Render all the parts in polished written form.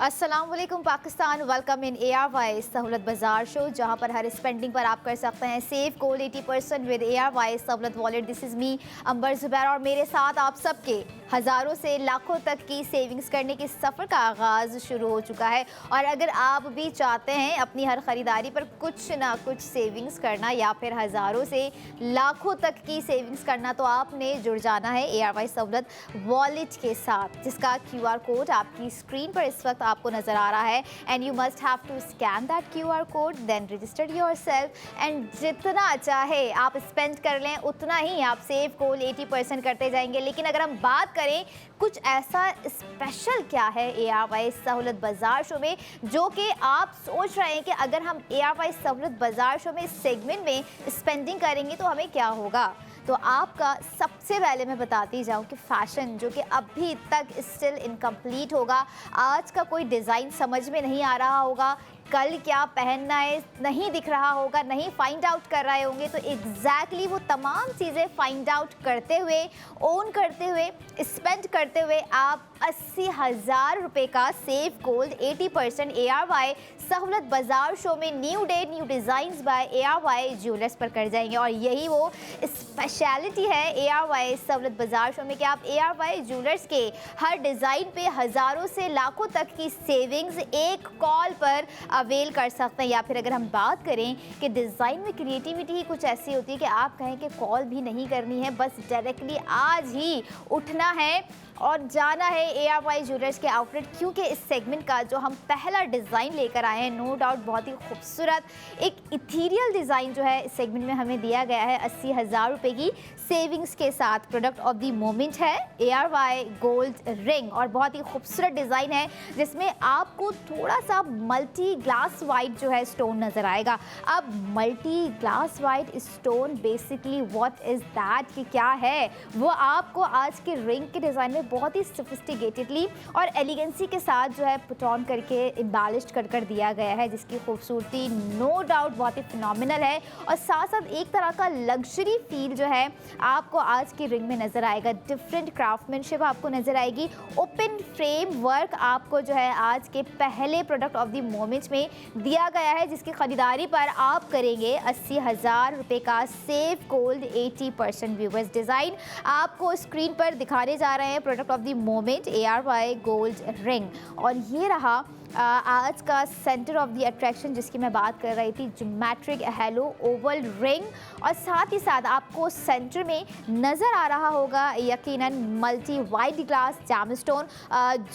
अस्सलाम वालेकुम Pakistan, welcome in ARY सहूलत बाजार शो, जहां पर हर स्पेंडिंग पर आप कर सकते हैं save gold 80% with ARY Sahulat wallet. This is me अंबर ज़ुबैर और मेरे साथ आप सबके हज़ारों से लाखों तक की सेविंग्स करने के सफ़र का आगाज़ शुरू हो चुका है। और अगर आप भी चाहते हैं अपनी हर ख़रीदारी पर कुछ ना कुछ सेविंग्स करना या फिर हज़ारों से लाखों तक की सेविंग्स करना, तो आपने जुड़ जाना है ARY सहूलत वॉलेट के साथ, जिसका QR कोड आपकी स्क्रीन पर इस वक्त आपको नज़र आ रहा है। And you must have to scan that QR code, then register yourself and जितना चाहे आप स्पेंड कर लें उतना ही आप सेव गोल्ड 80% करते जाएंगे। लेकिन अगर हम बात करें कुछ ऐसा स्पेशल क्या है ARY सहूलत बाजार शो में, जो कि आप सोच रहे हैं कि अगर हम ARY सहूलत बाजार शो में इस सेगमेंट में स्पेंडिंग करेंगे तो हमें क्या होगा, तो आपका सबसे पहले मैं बताती जाऊं कि फ़ैशन जो कि अभी तक स्टिल इनकम्प्लीट होगा, आज का कोई डिज़ाइन समझ में नहीं आ रहा होगा, कल क्या पहनना है नहीं दिख रहा होगा, नहीं फाइंड आउट कर रहे होंगे, तो एग्जैक्टली वो तमाम चीज़ें फाइंड आउट करते हुए, ओन करते हुए, स्पेंड करते हुए आप 80,000 रुपये का सेव गोल्ड 80% ARY सहूलत बाजार शो में new day new designs by ARY jewellers पर कर जाएंगे। और यही वो स्पेशलिटी है ARY सहूलत बाजार शो में कि आप ARY ज्वेलर्स के हर डिज़ाइन पे हज़ारों से लाखों तक की सेविंग्स एक कॉल पर अवेल कर सकते हैं। या फिर अगर हम बात करें कि डिज़ाइन में क्रिएटिविटी ही कुछ ऐसी होती है कि आप कहें कि कॉल भी नहीं करनी है, बस डायरेक्टली आज ही उठना है और जाना है ARY ज्वेलर्स के आउटलेट, क्योंकि इस सेगमेंट का जो हम पहला डिज़ाइन लेकर आए हैं, नो डाउट बहुत ही खूबसूरत एक इथीरियल डिज़ाइन जो है इस सेगमेंट में हमें दिया गया है 80,000 रुपये की सेविंग्स के साथ। प्रोडक्ट ऑफ द मोमेंट है ARY गोल्ड रिंग और बहुत ही खूबसूरत डिज़ाइन है, जिसमें आपको थोड़ा सा मल्टी ग्लास वाइट जो है स्टोन नज़र आएगा। अब multi glass white stone basically what is that, कि क्या है वो आपको आज के रिंग के डिज़ाइन में बहुत ही सोफिस्टिकेटेडली और एलिगेंसी के साथ जो है पुट ऑन करके एम्बेलिश्ड कर दिया गया है, जिसकी खूबसूरती नो डाउट बहुत ही फिनोमिनल है। और साथ साथ एक तरह का लग्जरी फील जो है आपको आज की रिंग में नज़र आएगा, डिफरेंट क्राफ्टमैनशिप आपको नज़र आएगी, ओपन फ्रेम वर्क आपको जो है आज के पहले प्रोडक्ट ऑफ द मोमेंट में दिया गया है, जिसकी ख़रीदारी पर आप करेंगे 80,000 रुपये का सेव गोल्ड 80% व्यूवर्स। डिज़ाइन आपको स्क्रीन पर दिखाने जा रहे हैं, product of the moment ARY gold ring. और ये रहा आज का सेंटर ऑफ द अट्रैक्शन जिसकी मैं बात कर रही थी, ज्योमेट्रिक हेलो ओवल रिंग। और साथ ही साथ आपको सेंटर में नज़र आ रहा होगा यकीनन मल्टी वाइट ग्लास जैमस्टोन,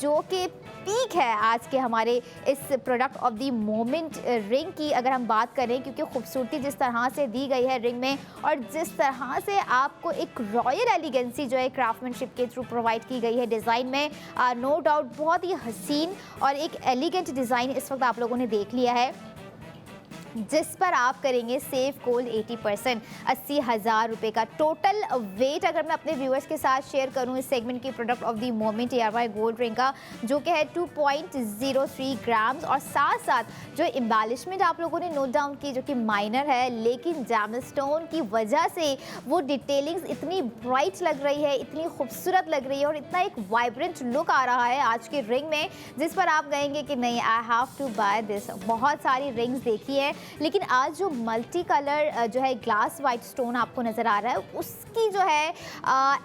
जो कि पीक है आज के हमारे इस product of the moment ring की अगर हम बात करें, क्योंकि खूबसूरती जिस तरह से दी गई है रिंग में और जिस तरह से आपको एक रॉयल एलिगेंसी जो है क्राफ्टमैनशिप के थ्रू प्रोवाइड की गई है डिज़ाइन में, नो डाउट बहुत ही हसीन और एक एलिगेंट डिज़ाइन इस वक्त आप लोगों ने देख लिया है, जिस पर आप करेंगे सेव गोल्ड 80% 80,000 रुपये का। टोटल वेट अगर मैं अपने व्यूअर्स के साथ शेयर करूं इस सेगमेंट की product of the moment ARY gold ring का, जो कि है 2.03 ग्राम्स। और साथ साथ जो एम्बेलिशमेंट आप लोगों ने नोट डाउन की जो कि माइनर है, लेकिन जैमस्टोन की वजह से वो डिटेलिंग्स इतनी ब्राइट लग रही है, इतनी खूबसूरत लग रही है और इतना एक वाइब्रेंट लुक आ रहा है आज की रिंग में, जिस पर आप कहेंगे कि नहीं I have to buy this. बहुत सारी रिंग्स देखी है, लेकिन आज जो मल्टी कलर जो है ग्लास वाइट स्टोन आपको नज़र आ रहा है, उसकी जो है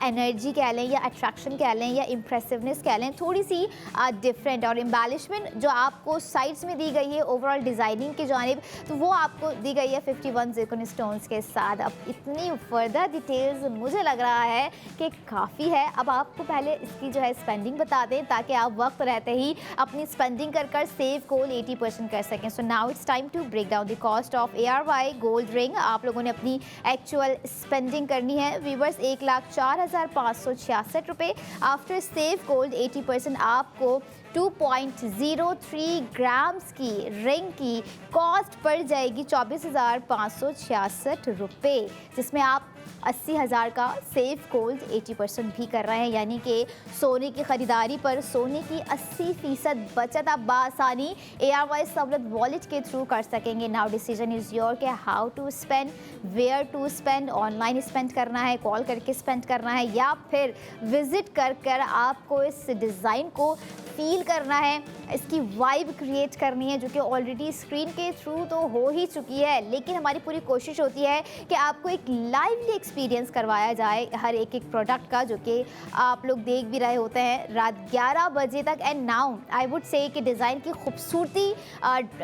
एनर्जी कह लें या अट्रैक्शन कह लें या इम्प्रेसिवनेस कह लें, थोड़ी सी डिफरेंट। और एम्बेलिशमेंट जो आपको साइड्स में दी गई है ओवरऑल डिज़ाइनिंग की जानिब, तो वो आपको दी गई है 51 ज़िरकॉन स्टोन्स के साथ। अब इतनी फर्दर डिटेल्स मुझे लग रहा है कि काफ़ी है। अब आपको पहले इसकी जो है स्पेंडिंग बता दें, ताकि आप वक्त रहते ही अपनी स्पेंडिंग कर सेव गोल्ड 80% कर सकें। So now it's time to break down the cost of ARY gold ring. आप लोगों ने अपनी एक्चुअल स्पेंडिंग करनी है व्यूवर्स, 1,04,566 रुपये। आफ्टर सेव गोल्ड 80% आपको 2.03 ग्राम्स की रिंग की कॉस्ट पड़ जाएगी 24,566 रुपये, जिसमें आप 80,000 का सेफ गोल्ड 80% भी कर रहे हैं, यानी कि सोने की खरीदारी पर सोने की 80% बचत आप बासानी ARY सहूलत वॉलेट के थ्रू कर सकेंगे। नाउ डिसीजन इज़ योर के how to spend, where to spend, online spend करना है, कॉल करके स्पेंड करना है, या फिर विजिट कर आपको इस डिज़ाइन को फील करना है, इसकी वाइब क्रिएट करनी है, जो कि ऑलरेडी स्क्रीन के थ्रू तो हो ही चुकी है। लेकिन हमारी पूरी कोशिश होती है कि आपको एक लाइवली एक्सपीरियंस करवाया जाए हर एक प्रोडक्ट का, जो कि आप लोग देख भी रहे होते हैं रात 11 बजे तक। And now I would say कि डिज़ाइन की खूबसूरती,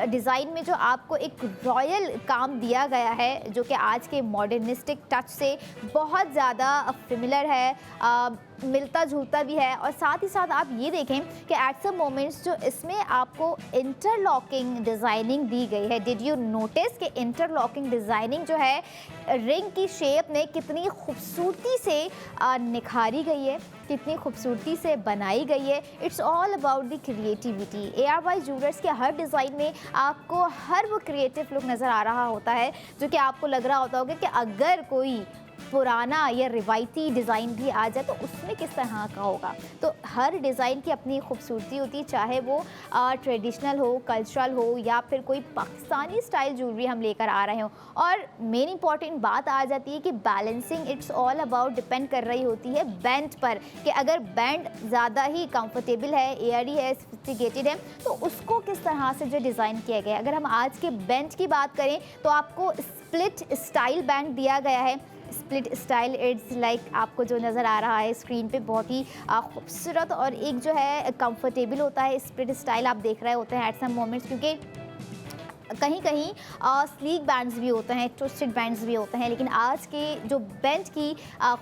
डिज़ाइन में जो आपको एक रॉयल काम दिया गया है, जो कि आज के मॉडर्निस्टिक टच से बहुत ज़्यादा फेमिलियर है, मिलता जुलता भी है। और साथ ही साथ आप ये देखें कि एट सम मोमेंट्स जो इसमें आपको इंटरलॉकिंग डिज़ाइनिंग दी गई है। डिड यू नोटिस कि इंटरलॉकिंग डिज़ाइनिंग जो है रिंग की शेप ने कितनी खूबसूरती से निखारी गई है, कितनी खूबसूरती से बनाई गई है। It's all about the creativity. ARY jewellers के हर डिज़ाइन में आपको हर वो क्रिएटिव लुक नज़र आ रहा होता है, जो कि आपको लग रहा होता होगा कि अगर कोई पुराना या रिवायती डिज़ाइन भी आ जाए तो उसमें किस तरह का होगा। तो हर डिज़ाइन की अपनी खूबसूरती होती है, चाहे वो ट्रेडिशनल हो, कल्चरल हो, या फिर कोई पाकिस्तानी स्टाइल ज्वेलरी हम लेकर आ रहे हों। और मेन इंपॉर्टेंट बात आ जाती है कि balancing it's all about depend कर रही होती है बैंड पर, कि अगर बैंड ज़्यादा ही कंफर्टेबल है, एयरी है, सोफिस्टिकेटेड है, तो उसको किस तरह से जो डिज़ाइन किया गया है। अगर हम आज के बैंड की बात करें तो आपको स्प्लिट स्टाइल बैंड दिया गया है। स्प्लिट स्टाइल इट्स लाइक आपको जो नज़र आ रहा है स्क्रीन पे बहुत ही खूबसूरत और एक जो है कंफर्टेबल होता है। स्प्लिट स्टाइल आप देख रहे होते हैं एट सम मोमेंट्स, क्योंकि कहीं कहीं स्लीक बैंड्स भी होते हैं, ट्विस्टेड बैंड्स भी होते हैं, लेकिन आज के जो बैंड की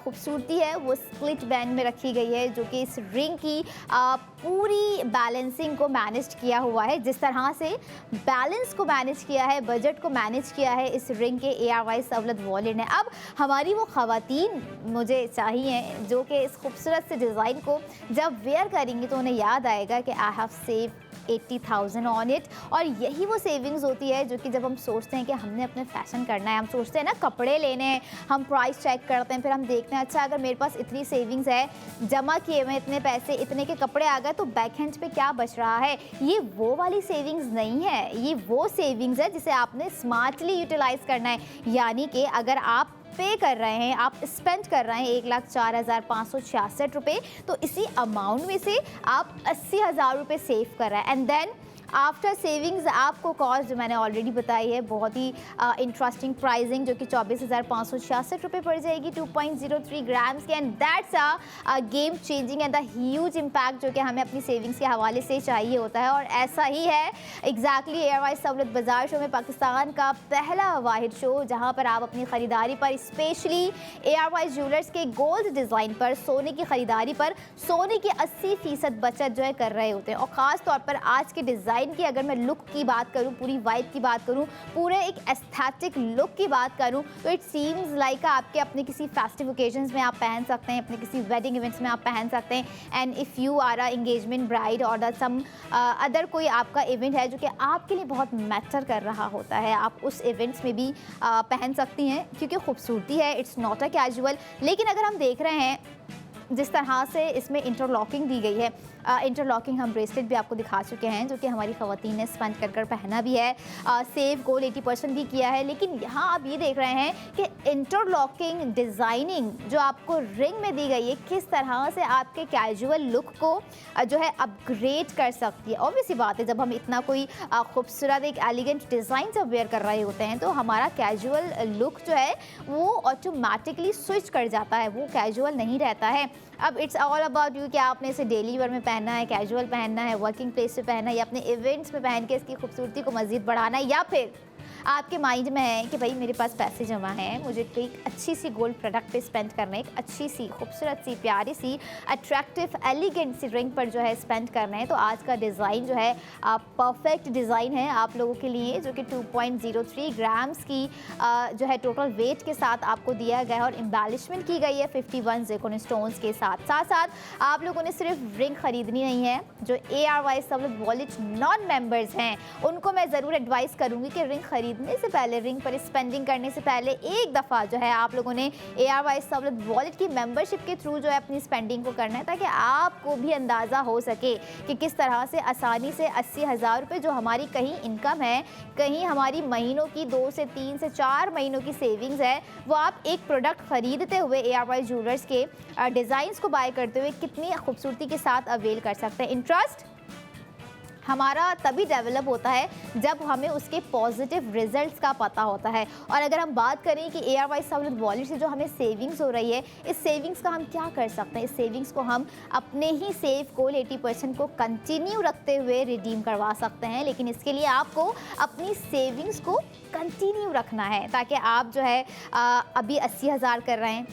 खूबसूरती है वो स्प्लिट बैंड में रखी गई है, जो कि इस रिंग की पूरी बैलेंसिंग को मैनेज किया हुआ है। जिस तरह से बैलेंस को मैनेज किया है, बजट को मैनेज किया है इस रिंग के ARY सहूलत वॉलेट ने। अब हमारी वो ख़वातीन मुझे चाहिए जो कि इस खूबसूरत से डिज़ाइन को जब वेयर करेंगी तो उन्हें याद आएगा कि I have save 80,000 on it. और यही वो सेविंग्स होती है जो कि जब हम सोचते हैं कि हमने अपने फैशन करना है, हम सोचते हैं ना कपड़े लेने हैं, हम प्राइस चेक करते हैं, फिर हम देखते हैं अच्छा अगर मेरे पास इतनी सेविंग्स है, जमा किए हुए इतने पैसे, इतने के कपड़े आ गए, तो बैक हैंड पे क्या बच रहा है। ये वो वाली सेविंग्स नहीं है, ये वो सेविंग्स है जिसे आपने स्मार्टली यूटिलाइज करना है। यानी कि अगर आप पे कर रहे हैं, आप स्पेंड कर रहे हैं 1,04,566 रुपये, तो इसी अमाउंट में से आप 80,000 रुपये सेव कर रहे हैं। एंड देन आफ्टर सेविंग्स आपको कॉस्ट जो मैंने ऑलरेडी बताई है बहुत ही इंटरेस्टिंग प्राइसिंग, जो कि 24,566 रुपये पड़ जाएगी 2.03 ग्राम्स की। And that's a game changing and the huge impact जो कि हमें अपनी सेविंग्स के हवाले से चाहिए होता है। और ऐसा ही है एग्जैक्टली ARY सहूलत बाज़ार शो में पाकिस्तान का पहला वाहिद शो, जहाँ पर आप अपनी ख़रीदारी पर स्पेशली ARY ज्वेलर्स के गोल्ड डिज़ाइन पर, सोने की ख़रीदारी पर सोने की 80% बचत जो है कर रहे होते हैं। और ख़ास तौर पर आज के डिज़ाइन की अगर मैं लुक की बात करूं, पूरी वाइब की बात करूं, पूरे एक एस्थेटिक लुक की बात करूं, तो इट सीम्स लाइक आपके अपने किसी फेस्टिव ओकेजन्स में आप पहन सकते हैं, अपने किसी वेडिंग इवेंट्स में आप पहन सकते हैं। And if you are a engagement bride or some other कोई आपका इवेंट है जो कि आपके लिए बहुत मैटर कर रहा होता है, आप उस इवेंट्स में भी पहन सकती हैं, क्योंकि खूबसूरती है, इट्स नॉट अ कैजुअल। लेकिन अगर हम देख रहे हैं जिस तरह से इसमें इंटरलॉकिंग दी गई है, इंटरलॉकिंग हम ब्रेसलेट भी आपको दिखा चुके हैं जो कि हमारी ख़वातीन ने स्पेंड कर पहना भी है, सेव गोल्ड 80% भी किया है। लेकिन यहाँ आप ये देख रहे हैं कि इंटरलॉकिंग डिज़ाइनिंग जो आपको रिंग में दी गई है किस तरह से आपके कैजुअल लुक को जो है अपग्रेड कर सकती है। ऑब्वियसली बात है, जब हम इतना कोई खूबसूरत एक एलिगेंट डिज़ाइन जब वेयर कर रहे होते हैं तो हमारा कैजुअल लुक जो है वो ऑटोमेटिकली स्विच कर जाता है, वो कैजुअल नहीं रहता है। अब इट्स ऑल अबाउट यू कि आपने इसे डेली वेयर में पहनना है, कैजुअल पहनना है, वर्किंग प्लेस पे पहनना है, या अपने इवेंट्स में पहन के इसकी खूबसूरती को मज़ीद बढ़ाना है, या फिर आपके माइंड में है कि भाई मेरे पास पैसे जमा हैं, मुझे कोई अच्छी सी गोल्ड प्रोडक्ट पे स्पेंड करना है, एक अच्छी सी खूबसूरत सी प्यारी सी अट्रैक्टिव एलिगेंट सी रिंग पर जो है स्पेंड करना है, तो आज का डिज़ाइन जो है परफेक्ट डिज़ाइन है आप लोगों के लिए, जो कि 2.03 ग्राम्स की जो है टोटल वेट के साथ आपको दिया गया है और एम्बेलिशमेंट की गई है 51 ज़ेकोन स्टोन्स के साथ। साथ साथ आप लोगों ने सिर्फ रिंग ख़रीदनी नहीं है, जो ARY Sahulat wallet non members हैं उनको मैं ज़रूर एडवाइस करूँगी कि रिंग खरीदने से पहले, रिंग पर स्पेंडिंग करने से पहले एक दफ़ा जो है आप लोगों ने ARY सहूलत वॉलेट की मेंबरशिप के थ्रू जो है अपनी स्पेंडिंग को करना है, ताकि आपको भी अंदाज़ा हो सके कि किस तरह से आसानी से 80,000 रुपये जो हमारी कहीं इनकम है, कहीं हमारी महीनों की 2 से 3 से 4 महीनों की सेविंग्स है, वो आप एक प्रोडक्ट ख़रीदते हुए ARY ज्वेलर्स के डिज़ाइंस को बाय करते हुए कितनी खूबसूरती के साथ अवेल कर सकते हैं। इंटरेस्ट हमारा तभी डेवलप होता है जब हमें उसके पॉजिटिव रिजल्ट्स का पता होता है। और अगर हम बात करें कि ARY सहूलत वॉलेट से जो हमें सेविंग्स हो रही है, इस सेविंग्स का हम क्या कर सकते हैं? इस सेविंग्स को हम अपने ही सेव गोल 80% को कंटिन्यू रखते हुए रिडीम करवा सकते हैं, लेकिन इसके लिए आपको अपनी सेविंग्स को कंटिन्यू रखना है, ताकि आप जो है अभी 80,000 कर रहे हैं,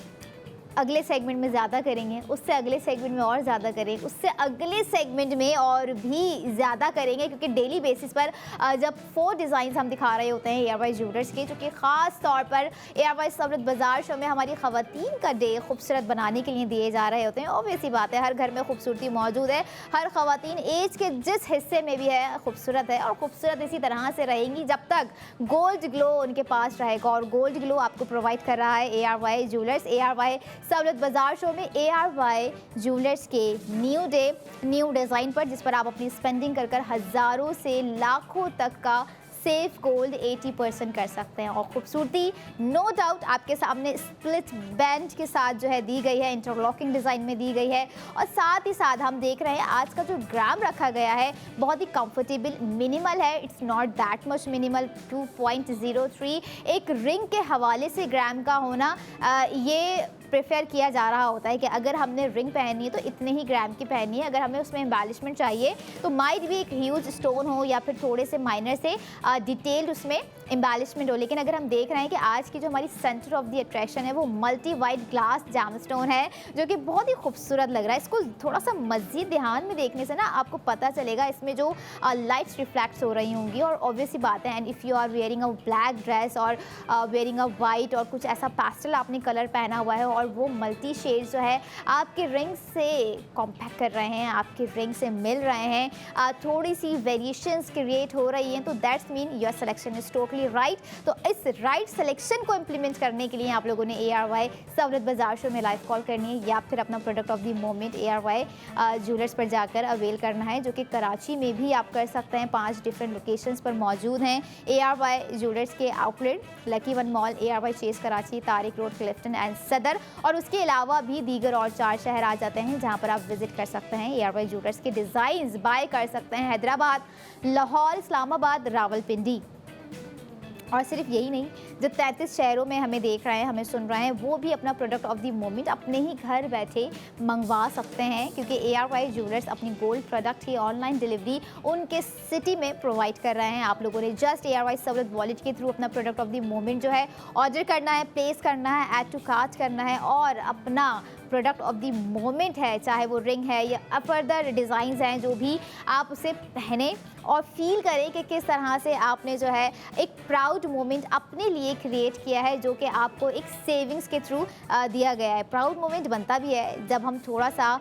अगले सेगमेंट में ज़्यादा करेंगे, उससे अगले सेगमेंट में और ज़्यादा करेंगे, उससे अगले सेगमेंट में और भी ज़्यादा करेंगे, क्योंकि डेली बेसिस पर जब 4 डिज़ाइंस हम दिखा रहे होते हैं ARY ज्वेलर्स के, जो कि ख़ास तौर पर ARY सहूलत बाज़ार शो में हमारी ख़वातीन का डे खूबसूरत बनाने के लिए दिए जा रहे होते हैं। ऑब्वियस सी बात है, हर घर में खूबसूरती मौजूद है, हर ख़वातीन एज के जिस हिस्से में भी है खूबसूरत है, और खूबसूरत इसी तरह से रहेंगी जब तक गोल्ड ग्लो उनके पास रहेगा। और गोल्ड ग्लो आपको प्रोवाइड कर रहा है ARY ज्वेलर्स। ARY सहूलत बाजार शो में ARY ज्वेलर्स के न्यू डे न्यू डिज़ाइन पर, जिस पर आप अपनी स्पेंडिंग कर हज़ारों से लाखों तक का सेफ गोल्ड 80% कर सकते हैं। और खूबसूरती नो डाउट आपके सामने स्प्लिट बैंड के साथ जो है दी गई है, इंटरलॉकिंग डिज़ाइन में दी गई है। और साथ ही साथ हम देख रहे हैं आज का जो ग्राम रखा गया है बहुत ही कंफर्टेबल मिनिमल है, it's not that much minimal, 2.03। एक रिंग के हवाले से ग्राम का होना ये प्रेफर किया जा रहा होता है कि अगर हमने रिंग पहनी है तो इतने ही ग्राम की पहनी है, अगर हमें उसमें एम्बेलिशमेंट चाहिए तो माइट भी एक ह्यूज स्टोन हो या फिर थोड़े से माइनर से डिटेल्ड उसमें एम्बेलिशमेंट हो। लेकिन अगर हम देख रहे हैं कि आज की जो हमारी सेंटर ऑफ द अट्रैक्शन है वो multi white glass jam stone है, जो कि बहुत ही खूबसूरत लग रहा है। इसको थोड़ा सा मज़ीद ध्यान में देखने से ना आपको पता चलेगा इसमें जो लाइट्स रिफ्लेक्ट हो रही होंगी। और ऑब्वियसली बात है, and if you are wearing a black dress or wearing a white और कुछ ऐसा पेस्टल आपने कलर पहना हुआ है और वो मल्टी शेड जो है आपके रिंग से कॉम्पैक्ट कर रहे हैं, आपके रिंग से मिल रहे हैं, थोड़ी सी वेरिएशंस क्रिएट हो रही हैं, तो that's mean your selection is totally right. तो इस राइट सिलेक्शन को इम्प्लीमेंट करने के लिए आप लोगों ने ARY सहूलत बाजार शो में लाइव कॉल करनी है, या फिर अपना product of the moment ARY jewellers पर जाकर अवेल करना है, जो कि कराची में भी आप कर सकते हैं। 5 डिफरेंट लोकेशंस पर मौजूद हैं ARY ज्वेलर्स के outlet, Lucky One Mall, ARY Chase Karachi, Tariq Road, Clifton and Saddar, और उसके अलावा भी दीगर और 4 शहर आ जाते हैं जहां पर आप विजिट कर सकते हैं। ARY ज्वेलर्स के डिज़ाइंस बाय कर सकते हैं हैदराबाद, लाहौर, इस्लामाबाद, रावलपिंडी। और सिर्फ यही नहीं, जो 33 शहरों में हमें देख रहे हैं, हमें सुन रहे हैं, वो भी अपना प्रोडक्ट ऑफ द मोमेंट अपने ही घर बैठे मंगवा सकते हैं, क्योंकि ARY ज्वेलर्स अपनी गोल्ड प्रोडक्ट की ऑनलाइन डिलीवरी उनके सिटी में प्रोवाइड कर रहे हैं। आप लोगों ने जस्ट ARY सहूलत वॉलेट के थ्रू अपना प्रोडक्ट ऑफ द मोमेंट जो है ऑर्डर करना है, प्लेस करना है, ऐड टू कार्ट करना है, और अपना प्रोडक्ट ऑफ द मोमेंट है, चाहे वो रिंग है या फर्दर डिज़ाइंस हैं, जो भी आप उसे पहने और फील करें कि किस तरह से आपने जो है एक प्राउड मोमेंट अपने लिए क्रिएट किया है, जो कि आपको एक सेविंग्स के थ्रू दिया गया है। प्राउड मोमेंट बनता भी है जब हम थोड़ा सा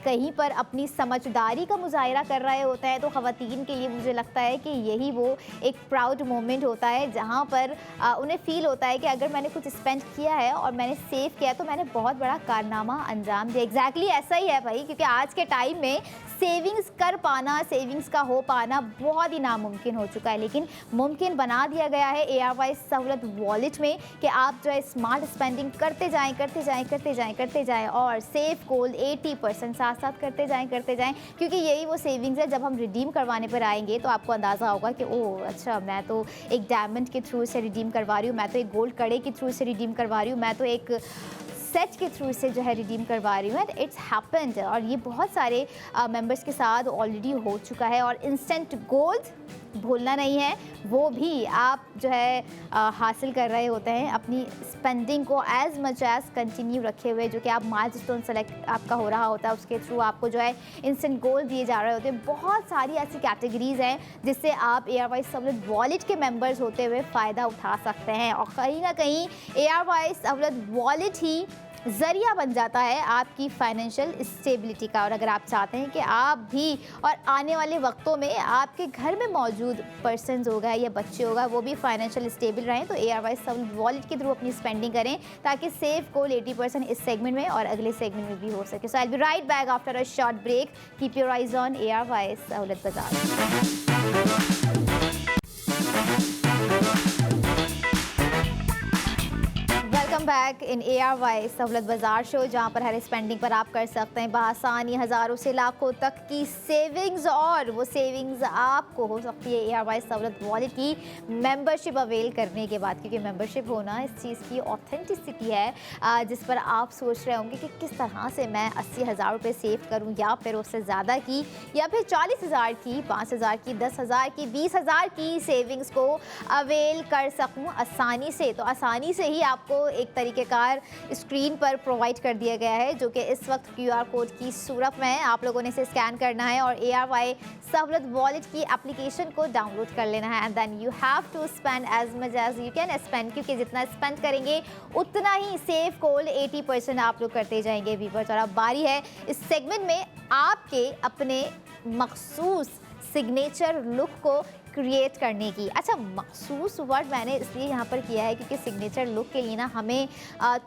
कहीं पर अपनी समझदारी का मुजाहिरा कर रहे होते हैं, तो ख़वातीन के लिए मुझे लगता है कि यही वो एक प्राउड मोमेंट होता है, जहाँ पर उन्हें फ़ील होता है कि अगर मैंने कुछ स्पेंड किया है और मैंने सेव किया तो मैंने बहुत बड़ा कारनामा अंजाम दिया। एग्जैक्टली ऐसा ही है भाई, क्योंकि आज के टाइम में सेविंग्स कर पाना, सेविंग्स का हो पाना बहुत ही नामुमकिन हो चुका है, लेकिन मुमकिन बना दिया गया है ARY सहूलत वॉलेट में कि आप जो है स्मार्ट स्पेंडिंग करते जाएं, करते जाएं, करते जाएं, करते जाएं, और सेफ गोल्ड 80% साथ साथ करते जाएं, करते जाएं, क्योंकि यही वो सेविंग्स है। जब हम रिडीम करवाने पर आएंगे तो आपको अंदाज़ा होगा कि ओह अच्छा, मैं तो एक डायमंड के थ्रू से रिडीम करवा रही हूँ, मैं तो एक गोल्ड कड़े के थ्रू से रिडीम करवा रही हूँ, मैं तो एक सेट के थ्रू से जो है रिडीम करवा रही हूँ। एंड इट्स हैपेंड, और ये बहुत सारे मेंबर्स के साथ ऑलरेडी हो चुका है। और इंस्टेंट गोल्ड भूलना नहीं है, वो भी आप जो है हासिल कर रहे होते हैं अपनी स्पेंडिंग को एज मच एज कंटिन्यू रखे हुए, जो कि आप माइलस्टोन सेलेक्ट आपका हो रहा होता है, उसके थ्रू आपको जो है इंस्टेंट गोल्ड दिए जा रहे होते हैं। बहुत सारी ऐसी कैटेगरीज़ हैं जिससे आप ARY सहूलत वॉलेट के मेंबर्स होते हुए फ़ायदा उठा सकते हैं, और कहीं ना कहीं ARY सहूलत वॉलेट ही ज़रिया बन जाता है आपकी फाइनेंशियल स्टेबिलिटी का। और अगर आप चाहते हैं कि आप भी और आने वाले वक्तों में आपके घर में मौजूद मौजूद पर्सनस होगा या बच्चे होगा वो भी फाइनेंशियल स्टेबल रहें, तो ARY सहूलत वॉलेट के थ्रू अपनी स्पेंडिंग करें ताकि सेव गोल 80% इस सेगमेंट में और अगले सेगमेंट में भी हो सके। So I will be right back after a short break. Keep your eyes on ARY सहूलत बाजार। बैक इन ARY सहूलत बाजार शो, जहां पर हर स्पेंडिंग पर आप कर सकते हैं बआसानी हज़ारों से लाखों तक की सेविंग्स, और वो सेविंग्स आपको हो सकती है ARY सहूलत वॉलेट की मेंबरशिप अवेल करने के बाद, क्योंकि मेंबरशिप होना इस चीज़ की ऑथेंटिसिटी है जिस पर आप सोच रहे होंगे कि किस तरह से मैं 80,000 रुपये सेव करूं या फिर उससे ज़्यादा की या फिर 40,000 की, 5,000 की, 10,000 की, 20,000 की सेविंग्स को अवेल कर सकूं आसानी से। तो आसानी से ही आपको एक तरीक़ेकार स्क्रीन पर प्रोवाइड कर दिया गया है, जो कि इस वक्त QR कोड की सूरत में है। आप लोगों ने इसे स्कैन करना है और ARY सहूलत वॉलेट की एप्लीकेशन को डाउनलोड कर लेना है, and then you have to spend as much as you can spend, क्योंकि जितना स्पेंड करेंगे उतना ही सेव गोल 80% आप लोग करते जाएंगे व्यूअर्स। और अब बारी है इस सेगमेंट में आपके अपने मखसूस सिग्नेचर लुक को क्रिएट करने की। अच्छा, मखसूस वर्ड मैंने इसलिए यहाँ पर किया है क्योंकि सिग्नेचर लुक के लिए ना हमें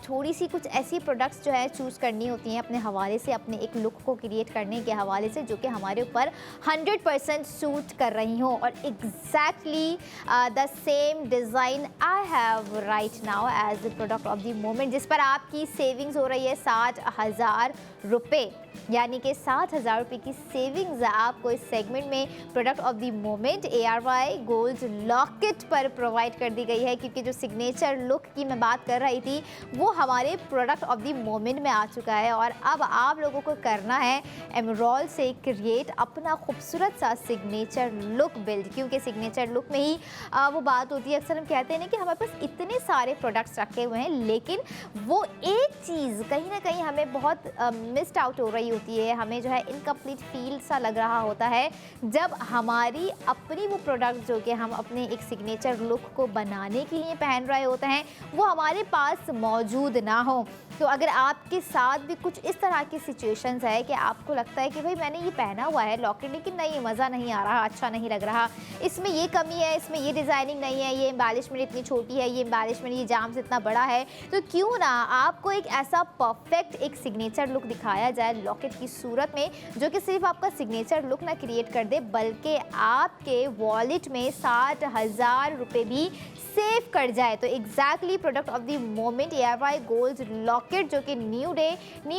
थोड़ी सी कुछ ऐसी प्रोडक्ट्स जो है चूज़ करनी होती हैं अपने हवाले से, अपने एक लुक को क्रिएट करने के हवाले से, जो कि हमारे ऊपर 100% सूट कर रही हो। और exactly the same design I have right now as the product of the moment, जिस पर आपकी सेविंग्स हो रही है 60,000 रुपये, यानी कि 60,000 रुपये की सेविंग्स आपको इस सेगमेंट में product of the moment ARY gold locket पर प्रोवाइड कर दी गई है। क्योंकि जो सिग्नेचर लुक की मैं बात कर रही थी वो हमारे प्रोडक्ट ऑफ द मोमेंट में आ चुका है, और अब आप लोगों को करना है एमरॉल से क्रिएट अपना खूबसूरत सा सिग्नेचर लुक बिल्ड। क्योंकि सिग्नेचर लुक में ही वो बात होती है, अक्सर हम कहते हैं ना कि हमारे पास इतने सारे प्रोडक्ट्स रखे हुए हैं, लेकिन वो एक चीज़ कहीं ना कहीं हमें बहुत मिस्ड आउट हो रही होती है, हमें जो है इनकम्प्लीट फील सा लग रहा होता है जब हमारी अपनी वो प्रोडक्ट जो कि हम अपने एक सिग्नेचर लुक को बनाने के लिए पहन रहे होते हैं वो हमारे पास मौजूद ना हो। तो अगर आपके साथ भी कुछ इस तरह की सिचुएशंस है कि आपको लगता है कि भाई मैंने ये पहना हुआ है लॉकेट, लेकिन नहीं, मज़ा नहीं आ रहा, अच्छा नहीं लग रहा, इसमें ये कमी है, इसमें ये डिज़ाइनिंग नहीं है, ये एम्बेलिशमेंट इतनी छोटी है, ये एम्बेलिशमेंट, ये जाम्स इतना बड़ा है, तो क्यों ना आपको एक ऐसा परफेक्ट एक सिग्नेचर लुक दिखाया जाए लॉकेट की सूरत में, जो कि सिर्फ आपका सिग्नेचर लुक ना क्रिएट कर दे बल्कि आपके वॉलेट में 60,000 रुपये भी सेव कर जाए। तो exactly product of the moment ARY gold locket, जो कि new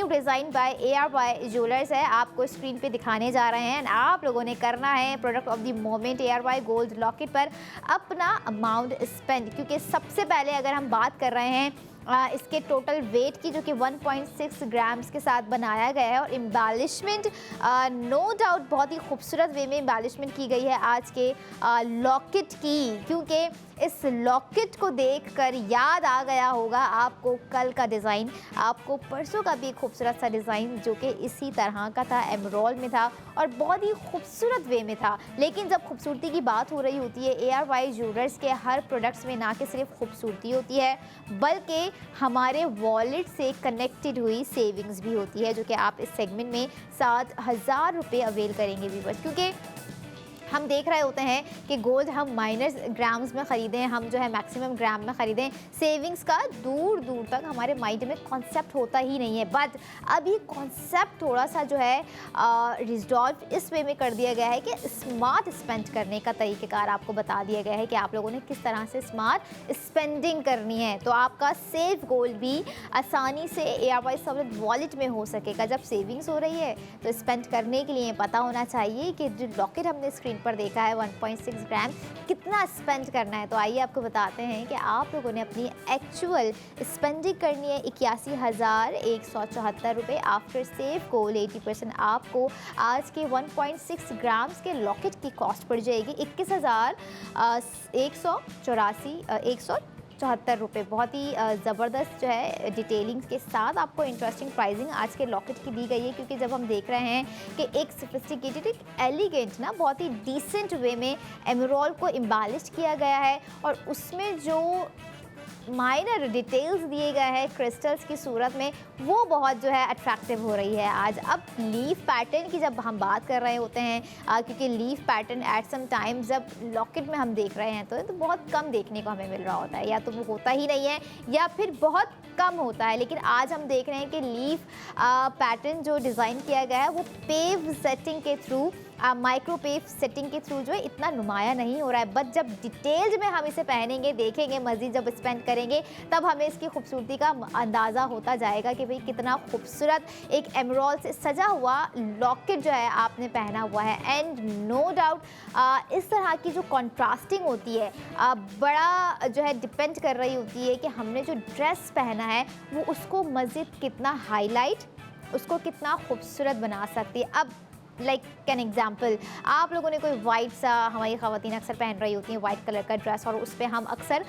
design by ARY jewellers है, आपको स्क्रीन पे दिखाने जा रहे हैं। आप लोगों ने करना है product of the moment ARY gold locket पर अपना अमाउंट स्पेंड, क्योंकि सबसे पहले अगर हम बात कर रहे हैं इसके टोटल वेट की, जो कि 1.6 ग्राम्स के साथ बनाया गया है, और एम्बेलिशमेंट नो डाउट बहुत ही खूबसूरत वे में एम्बेलिशमेंट की गई है आज के लॉकेट की, क्योंकि इस लॉकेट को देखकर याद आ गया होगा आपको कल का डिज़ाइन, आपको परसों का भी खूबसूरत सा डिज़ाइन जो कि इसी तरह का था, एमरॉल में था और बहुत ही खूबसूरत वे में था। लेकिन जब खूबसूरती की बात हो रही होती है ARY ज्वेलर्स के हर प्रोडक्ट्स में ना कि सिर्फ खूबसूरती होती है बल्कि हमारे वॉलेट से कनेक्टेड हुई सेविंग्स भी होती है, जो कि आप इस सेगमेंट में 60,000 रुपये अवेल करेंगे व्यूअर्स। क्योंकि हम देख रहे होते हैं कि गोल्ड हम माइनर ग्राम्स में ख़रीदें, हम जो है मैक्सिमम ग्राम में ख़रीदें, सेविंग्स का दूर दूर तक हमारे माइंड में कॉन्सेप्ट होता ही नहीं है। बट अभी कॉन्सेप्ट थोड़ा सा जो है रिजॉल्व इस वे में कर दिया गया है कि स्मार्ट स्पेंड करने का तरीक़ेकार आपको बता दिया गया है कि आप लोगों ने किस तरह से स्मार्ट स्पेंडिंग करनी है। तो आपका सेव गोल भी आसानी से ARY सहूलत वॉलेट में हो सकेगा। जब सेविंग्स हो रही है तो स्पेंड करने के लिए पता होना चाहिए कि जो लॉकेट हमने स्क्रीन पर देखा है 1.6 ग्राम, कितना स्पेंड करना है। तो आइए आपको बताते हैं कि आप लोगों ने अपनी एक्चुअल स्पेंडिंग करनी है 81,174 रुपये आफ्टर सेव गोल 80%। आपको आज के 1.6 ग्राम्स के लॉकेट की कॉस्ट पड़ जाएगी 21,174 रुपये। बहुत ही ज़बरदस्त जो है डिटेलिंग्स के साथ आपको इंटरेस्टिंग प्राइसिंग आज के लॉकेट की दी गई है, क्योंकि जब हम देख रहे हैं कि एक सोफिस्टिकेटेड, एक एलिगेंट ना बहुत ही डिसेंट वे में एमरॉल को एम्बेलिश किया गया है और उसमें जो माइनर डिटेल्स दिए गए हैं क्रिस्टल्स की सूरत में, वो बहुत जो है अट्रैक्टिव हो रही है आज। अब लीफ पैटर्न की जब हम बात कर रहे होते हैं, क्योंकि leaf pattern at some time जब लॉकेट में हम देख रहे हैं तो बहुत कम देखने को हमें मिल रहा होता है, या तो वो होता ही नहीं है या फिर बहुत कम होता है। लेकिन आज हम देख रहे हैं कि लीफ पैटर्न जो डिज़ाइन किया गया है वो पेव सेटिंग के थ्रू, माइक्रो पेव सेटिंग के थ्रू जो है इतना नुमाया नहीं हो रहा है। बट जब डिटेल्स में हम इसे पहनेंगे, देखेंगे, मज़ीद जब स्पेंड करेंगे, तब हमें इसकी खूबसूरती का अंदाज़ा होता जाएगा कि भाई कितना खूबसूरत एक एमराल्ड से सजा हुआ लॉकेट जो है आपने पहना हुआ है। एंड नो डाउट इस तरह की जो कॉन्ट्रास्टिंग होती है बड़ा जो है डिपेंड कर रही होती है कि हमने जो ड्रेस पहना है वो उसको मज़ीद कितना हाईलाइट, उसको कितना खूबसूरत बना सकती है। अब लाइक कैन एग्जाम्पल, आप लोगों ने कोई वाइट सा, हमारी ख़वातीन अक्सर पहन रही होती हैं वाइट कलर का ड्रेस, और उस पर हम अक्सर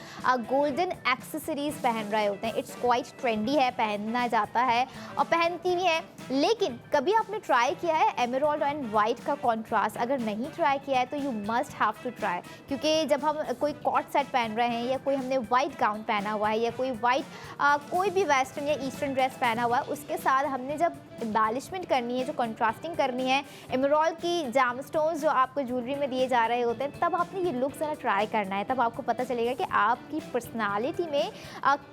गोल्डन एक्सेसरीज़ पहन रहे होते हैं। इट्स क्वाइट ट्रेंडी है, पहनना जाता है और पहनती भी है। लेकिन कभी आपने ट्राई किया है एमराल्ड एंड वाइट का कॉन्ट्रास्ट? अगर नहीं ट्राई किया है तो you must have to try, क्योंकि जब हम कोई कॉट सेट पहन रहे हैं या कोई हमने वाइट गाउन पहना हुआ है या कोई वाइट कोई भी वेस्टर्न या ईस्टर्न ड्रेस पहना हुआ है, उसके साथ हमने जब एम्बेलिशमेंट करनी है, जो कॉन्ट्रास्टिंग करनी है, एमराल्ड की जाम स्टोन्स जो आपको ज्वेलरी में दिए जा रहे होते हैं, तब आपने ये लुक ज़रा ट्राई करना है। तब आपको पता चलेगा कि आपकी पर्सनालिटी में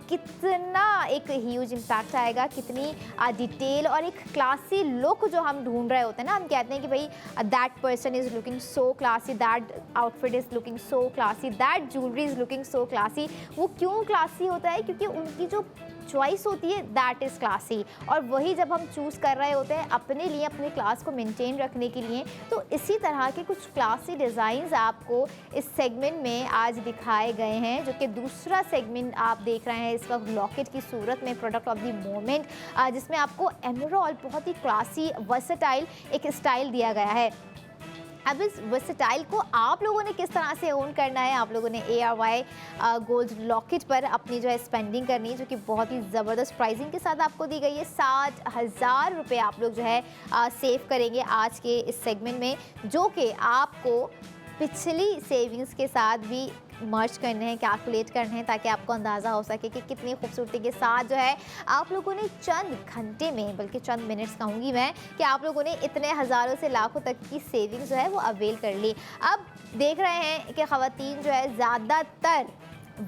कितना एक ह्यूज इम्पैक्ट आएगा, कितनी डिटेल और एक क्लासी लुक जो हम ढूंढ रहे होते हैं ना। हम कहते हैं कि भाई that person is looking so classy, that outfit is looking so classy, that jewellery is looking so classy. वो क्यों क्लासी होता है? क्योंकि उनकी जो चॉइस होती है दैट इज़ क्लासी, और वही जब हम चूज़ कर रहे होते हैं अपने लिए, अपने क्लास को मेंटेन रखने के लिए, तो इसी तरह के कुछ क्लासी डिज़ाइंस आपको इस सेगमेंट में आज दिखाए गए हैं, जो कि दूसरा सेगमेंट आप देख रहे हैं इस वक्त लॉकेट की सूरत में, प्रोडक्ट ऑफ द मोमेंट, जिसमें आपको एमराल्ड बहुत ही क्लासी वर्सेटाइल एक स्टाइल दिया गया है। अब इस वर्सेटाइल को आप लोगों ने किस तरह से ओन करना है? आप लोगों ने ARY गोल्ड लॉकेट पर अपनी जो है स्पेंडिंग करनी है, जो कि बहुत ही ज़बरदस्त प्राइसिंग के साथ आपको दी गई है। 60,000 रुपये आप लोग जो है सेव करेंगे आज के इस सेगमेंट में, जो कि आपको पिछली सेविंग्स के साथ भी मर्ज करने हैं, कैलकुलेट करने हैं, ताकि आपको अंदाज़ा हो सके कि कितनी खूबसूरती के साथ जो है आप लोगों ने चंद घंटे में, बल्कि चंद मिनट्स कहूँगी मैं, कि आप लोगों ने इतने हज़ारों से लाखों तक की सेविंग्स जो है वो अवेल कर ली। अब देख रहे हैं कि ख़वातीन जो है ज़्यादातर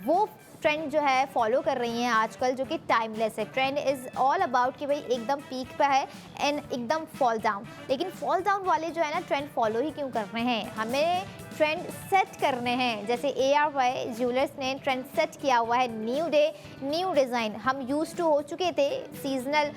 वो ट्रेंड जो है फॉलो कर रही हैं आजकल, जो कि टाइमलेस है। ट्रेंड इज़ ऑल अबाउट कि भाई एकदम पीक पे है एंड एकदम फॉल डाउन। लेकिन फॉल डाउन वाले जो है ना ट्रेंड फॉलो ही क्यों कर रहे हैं? हमें ट्रेंड सेट करने हैं। जैसे ARY ज्वेलर्स ने ट्रेंड सेट किया हुआ है, न्यू डे न्यू डिज़ाइन। हम यूज़ टू हो चुके थे सीजनल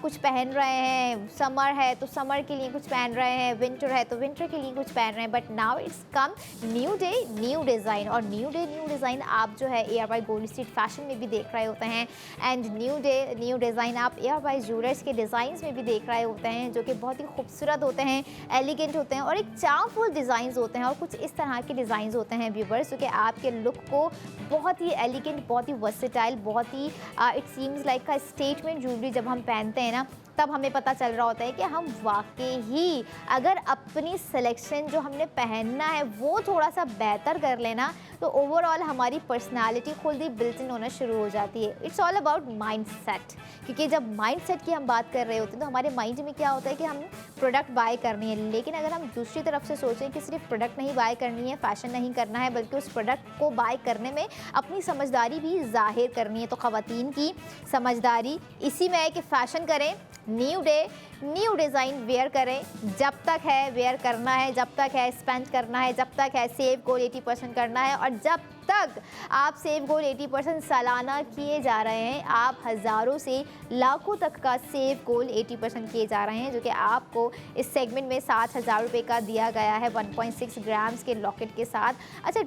कुछ पहन रहे हैं, समर है तो समर के लिए कुछ पहन रहे हैं, विंटर है तो विंटर के लिए कुछ पहन रहे हैं, but now it's come new day new design. और न्यू डे न्यू डिज़ाइन आप जो है ARY गोल्ड स्ट्रीट फैशन में भी देख रहे होते हैं, and new day new design आप ARY ज्वेलर्स के डिज़ाइंस में भी देख रहे होते हैं, जो कि बहुत ही खूबसूरत होते हैं, एलिगेंट होते हैं और एक चार्मफुल डिज़ाइंस होते हैं। और कुछ इस तरह के डिज़ाइंस होते हैं व्यूवर्स, जो कि आपके लुक को बहुत ही एलिगेंट, बहुत ही वर्सेटाइल, बहुत ही इट सीम्स लाइक का स्टेटमेंट ज्वेलरी जब हम पहनते हैं ना, तब हमें पता चल रहा होता है कि हम वाकई ही अगर अपनी सिलेक्शन जो हमने पहनना है वो थोड़ा सा बेहतर कर लेना, तो ओवरऑल हमारी पर्सनालिटी खुद ही बिल्ट इन होना शुरू हो जाती है। It's all about mind set, क्योंकि जब माइंड सेट की हम बात कर रहे होते हैं तो हमारे माइंड में क्या होता है कि हम प्रोडक्ट बाय करनी है। लेकिन अगर हम दूसरी तरफ से सोचें कि सिर्फ प्रोडक्ट नहीं बाय करनी है, फैशन नहीं करना है, बल्कि उस प्रोडक्ट को बाय करने में अपनी समझदारी भी ज़ाहिर करनी है, तो ख़वातीन की समझदारी इसी में है कि फ़ैशन करें, new day new design wear करें, जब तक है वेयर करना है, जब तक है स्पेंड करना है, जब तक है सेव गोल 80% करना है, और जब तक आप सेव गोल 80% सालाना किए जा रहे हैं, आप हज़ारों से लाखों तक का सेव गोल 80% किए जा रहे हैं, जो कि आपको इस सेगमेंट में 60,000 रुपये का दिया गया है 1.6 ग्राम्स के लॉकेट के साथ। अच्छा,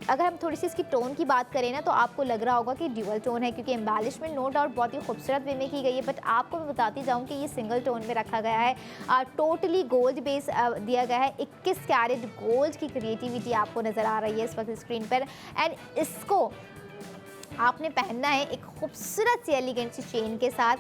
अगर हम थोड़ी सी इसकी टोन की बात करें ना, तो आपको लग रहा होगा कि ड्यूअल टोन है, क्योंकि एम्बेलिशमेंट नो डाउट बहुत ही खूबसूरत वे में की गई है, बट आपको मैं बताती जाऊँ कि ये सिंगल टोन में रखा गया है। टोटली गोल्ड बेस दिया गया है, 21 कैरेट गोल्ड की क्रिएटिविटी आपको नज़र आ रही है इस वक्त स्क्रीन पर। एंड इसको आपने पहनना है एक खूबसूरत सी एलिगेंट सी चेन के साथ,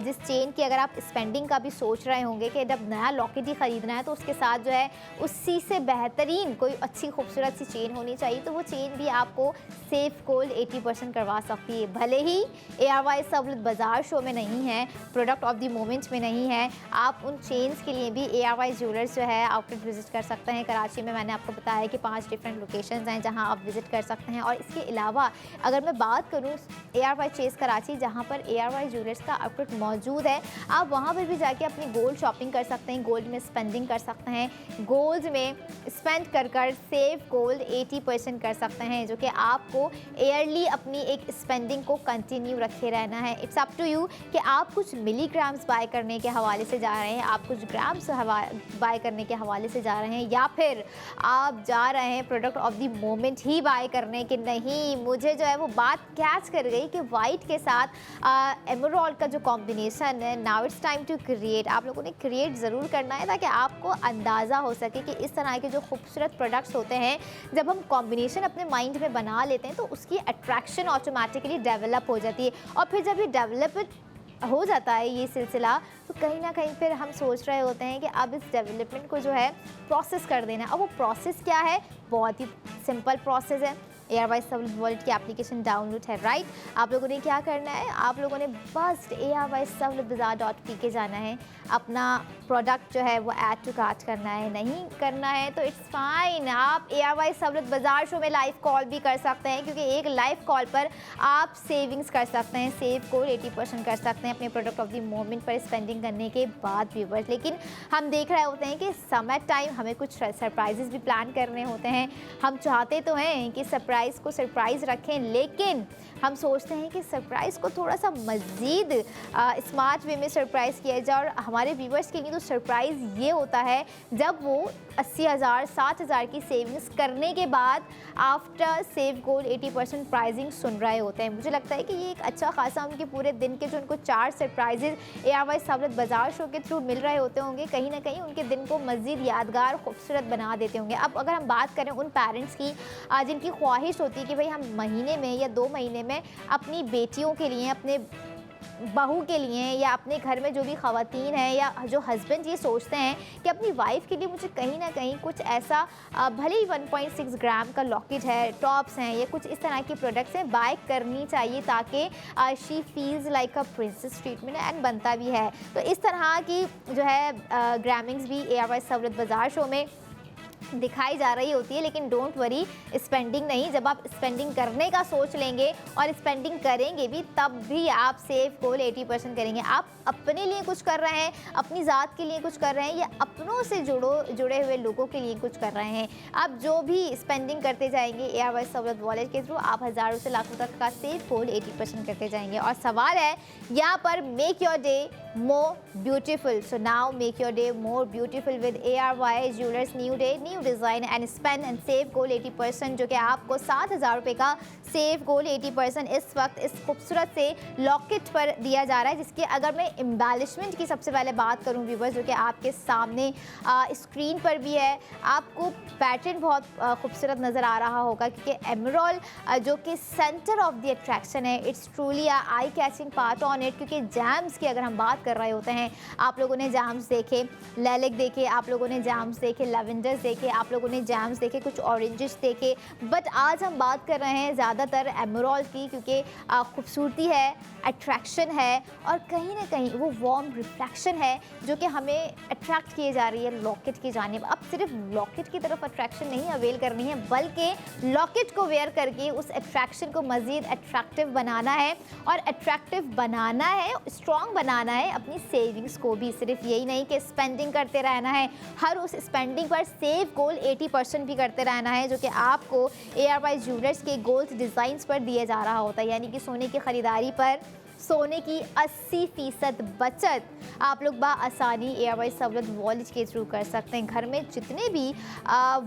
जिस चेन की अगर आप स्पेंडिंग का भी सोच रहे होंगे कि जब नया लॉकेट ही ख़रीदना है तो उसके साथ जो है उसी से बेहतरीन कोई अच्छी खूबसूरत सी चेन होनी चाहिए, तो वो चेन भी आपको सेफ गोल्ड 80% करवा सकती है। भले ही ARY सहूलत बाज़ार शो में नहीं है, प्रोडक्ट ऑफ द मोमेंट में नहीं है, आप उन चेन्स के लिए भी ARY ज्वेलर्स जो है आउटलेट विजिट कर सकते हैं। कराची में मैंने आपको बताया कि 5 डिफरेंट लोकेशंस हैं जहां आप विजिट कर सकते हैं। और इसके अलावा अगर मैं बात करूं ARY चेस कराची, जहां पर ARY ज्वेलर्स का आउटलेट मौजूद है, आप वहां पर भी जाके अपनी गोल्ड शॉपिंग कर सकते हैं, गोल्ड में स्पेंडिंग कर सकते हैं, गोल्ड में स्पेंड कर सेव गोल्ड 80% कर सकते हैं, जो कि आपको ईयरली अपनी एक स्पेंडिंग को कंटिन्यू रखे रहना है। इट्स अप टू यू कि आप कुछ मिलीग्राम्स बाय करने के हवाले से जा रहे हैं, आप कुछ ग्राम्स बाय करने के हवाले से जा रहे हैं, या फिर आप जा रहे हैं प्रोडक्ट ऑफ द मोमेंट ही बाय करने के। नहीं, मुझे जो है वो बात कैच कर गई कि वाइट के साथ एमराल्ड का जो कॉम्बिनेशन है, now it's time to create. आप लोगों ने क्रिएट ज़रूर करना है ताकि आपको अंदाज़ा हो सके कि इस तरह के जो खूबसूरत प्रोडक्ट्स होते हैं, जब हम कॉम्बिनेशन अपने माइंड में बना लेते हैं तो उसकी अट्रैक्शन ऑटोमेटिकली डेवलप हो जाती है। और फिर जब ये डेवलप हो जाता है ये सिलसिला, तो कहीं ना कहीं फिर हम सोच रहे होते हैं कि अब इस डेवलपमेंट को जो है प्रोसेस कर देना। अब वो प्रोसेस क्या है? बहुत ही सिंपल प्रोसेस है। ARY सहूलत वॉलेट की एप्लीकेशन डाउनलोड है, राइट। आप लोगों ने क्या करना है, आप लोगों ने बस ARY-सहूलतबाज़ार.pk जाना है, अपना प्रोडक्ट जो है वो ऐड टू कार्ट करना है। नहीं करना है तो इट्स फाइन, आप ARY सहूलत बाज़ार शो में लाइव कॉल भी कर सकते हैं, क्योंकि एक लाइव कॉल पर आप सेविंग्स कर सकते हैं, सेव को 80% कर सकते हैं अपने प्रोडक्ट ऑफ द मोमेंट पर स्पेंडिंग करने के बाद व्यूवर्स। लेकिन हम देख रहे होते हैं कि समय टाइम हमें कुछ सरप्राइजेस भी प्लान करने होते हैं। हम चाहते तो हैं कि सरप्राइज़ को सरप्राइज़ रखें, लेकिन हम सोचते हैं कि सरप्राइज़ को थोड़ा सा मज़ीद स्मार्ट वे में सरप्राइज़ किया जाए। और हमारे व्यूवर्स के लिए तो सरप्राइज़ ये होता है जब वो 80,000 60,000 की सेविंग्स करने के बाद आफ्टर सेव गोल्ड 80% प्राइजिंग सुन रहे होते हैं। मुझे लगता है कि ये एक अच्छा खासा उनके पूरे दिन के जो उनको 4 सरप्राइजेज ARY सहूलत बाज़ार शो के थ्रू मिल रहे होते होंगे, कहीं ना कहीं उनके दिन को मज़ीद यादगार खूबसूरत बना देते होंगे। अब अगर हम बात करें उन पेरेंट्स की जिनकी ख्वाहिश होती है कि भाई हम महीने में या 2 महीने में अपनी बेटियों के लिए, अपने बहू के लिए, या अपने घर में जो भी ख़वातीन हैं या जो हस्बैंड ये सोचते हैं कि अपनी वाइफ के लिए मुझे कहीं ना कहीं कुछ ऐसा, भले ही 1.6 ग्राम का लॉकेट है, टॉप्स हैं, या कुछ इस तरह के प्रोडक्ट्स हैं, बाय करनी चाहिए ताकि she feels like a princess treatment and बनता भी है। तो इस तरह की जो है ग्रामिंग्स भी ARY सहूलत बाज़ार शो में दिखाई जा रही होती है। लेकिन डोंट वरी, स्पेंडिंग नहीं, जब आप स्पेंडिंग करने का सोच लेंगे और स्पेंडिंग करेंगे भी, तब भी आप सेव गोल 80% करेंगे। आप अपने लिए कुछ कर रहे हैं, अपनी ज़ात के लिए कुछ कर रहे हैं, या अपनों से जुड़े हुए लोगों के लिए कुछ कर रहे हैं। आप जो भी स्पेंडिंग करते जाएंगे ARY सहूलत वॉलेट के थ्रू, आप हज़ारों से लाखों तक का सेव गोल 80% करते जाएंगे। और सवाल है यहाँ पर, make your day more beautiful. So now make your day more beautiful with ARY Jewelers New Day, New Design and Spend and Save Goal 80%, जो कि आपको 7,000 रुपये का सेव गोल 80% इस वक्त इस खूबसूरत से लॉकेट पर दिया जा रहा है, जिसकी अगर मैं एम्बेलिशमेंट की सबसे पहले बात करूं व्यूवर्स, जो कि आपके सामने स्क्रीन पर भी है, आपको पैटर्न बहुत खूबसूरत नज़र आ रहा होगा, क्योंकि एमराल्ड जो कि सेंटर ऑफ द अट्रैक्शन है, it's truly eye catching part on it. क्योंकि जैम्स की अगर हम बात कर रहे होते हैं, आप लोगों ने जैम्स देखे, लैलिक देखे, आप लोगों ने जैम्स देखे, लेवेंडर्स देखे, आप लोगों ने जैम्स देखे, कुछ ऑरेंजेस देखे, बट आज हम बात कर रहे हैं ज़्यादातर एमराल्ड की, क्योंकि खूबसूरती है, अट्रैक्शन है, और कहीं ना कहीं वो वार्म रिफ्लेक्शन है जो कि हमें अट्रैक्ट किए जा रही है लॉकेट की जानिब। अब सिर्फ लॉकेट की तरफ अट्रैक्शन नहीं अवेल करनी है, बल्कि लॉकेट को वेयर करके उस अट्रैक्शन को मज़ीद अट्रैक्टिव बनाना है, और अट्रैक्टिव बनाना है, स्ट्रॉन्ग बनाना है अपनी सेविंग्स को भी। सिर्फ यही नहीं कि स्पेंडिंग करते रहना है, हर उस स्पेंडिंग पर सेव गोल 80% भी करते रहना है, जो कि आपको ARY ज्वेलर्स के गोल्ड डिज़ाइंस पर दिया जा रहा होता है। यानी कि सोने की ख़रीदारी पर सोने की 80% बचत आप लोग आसानी ARY सहूलत वॉलेट के थ्रू कर सकते हैं। घर में जितने भी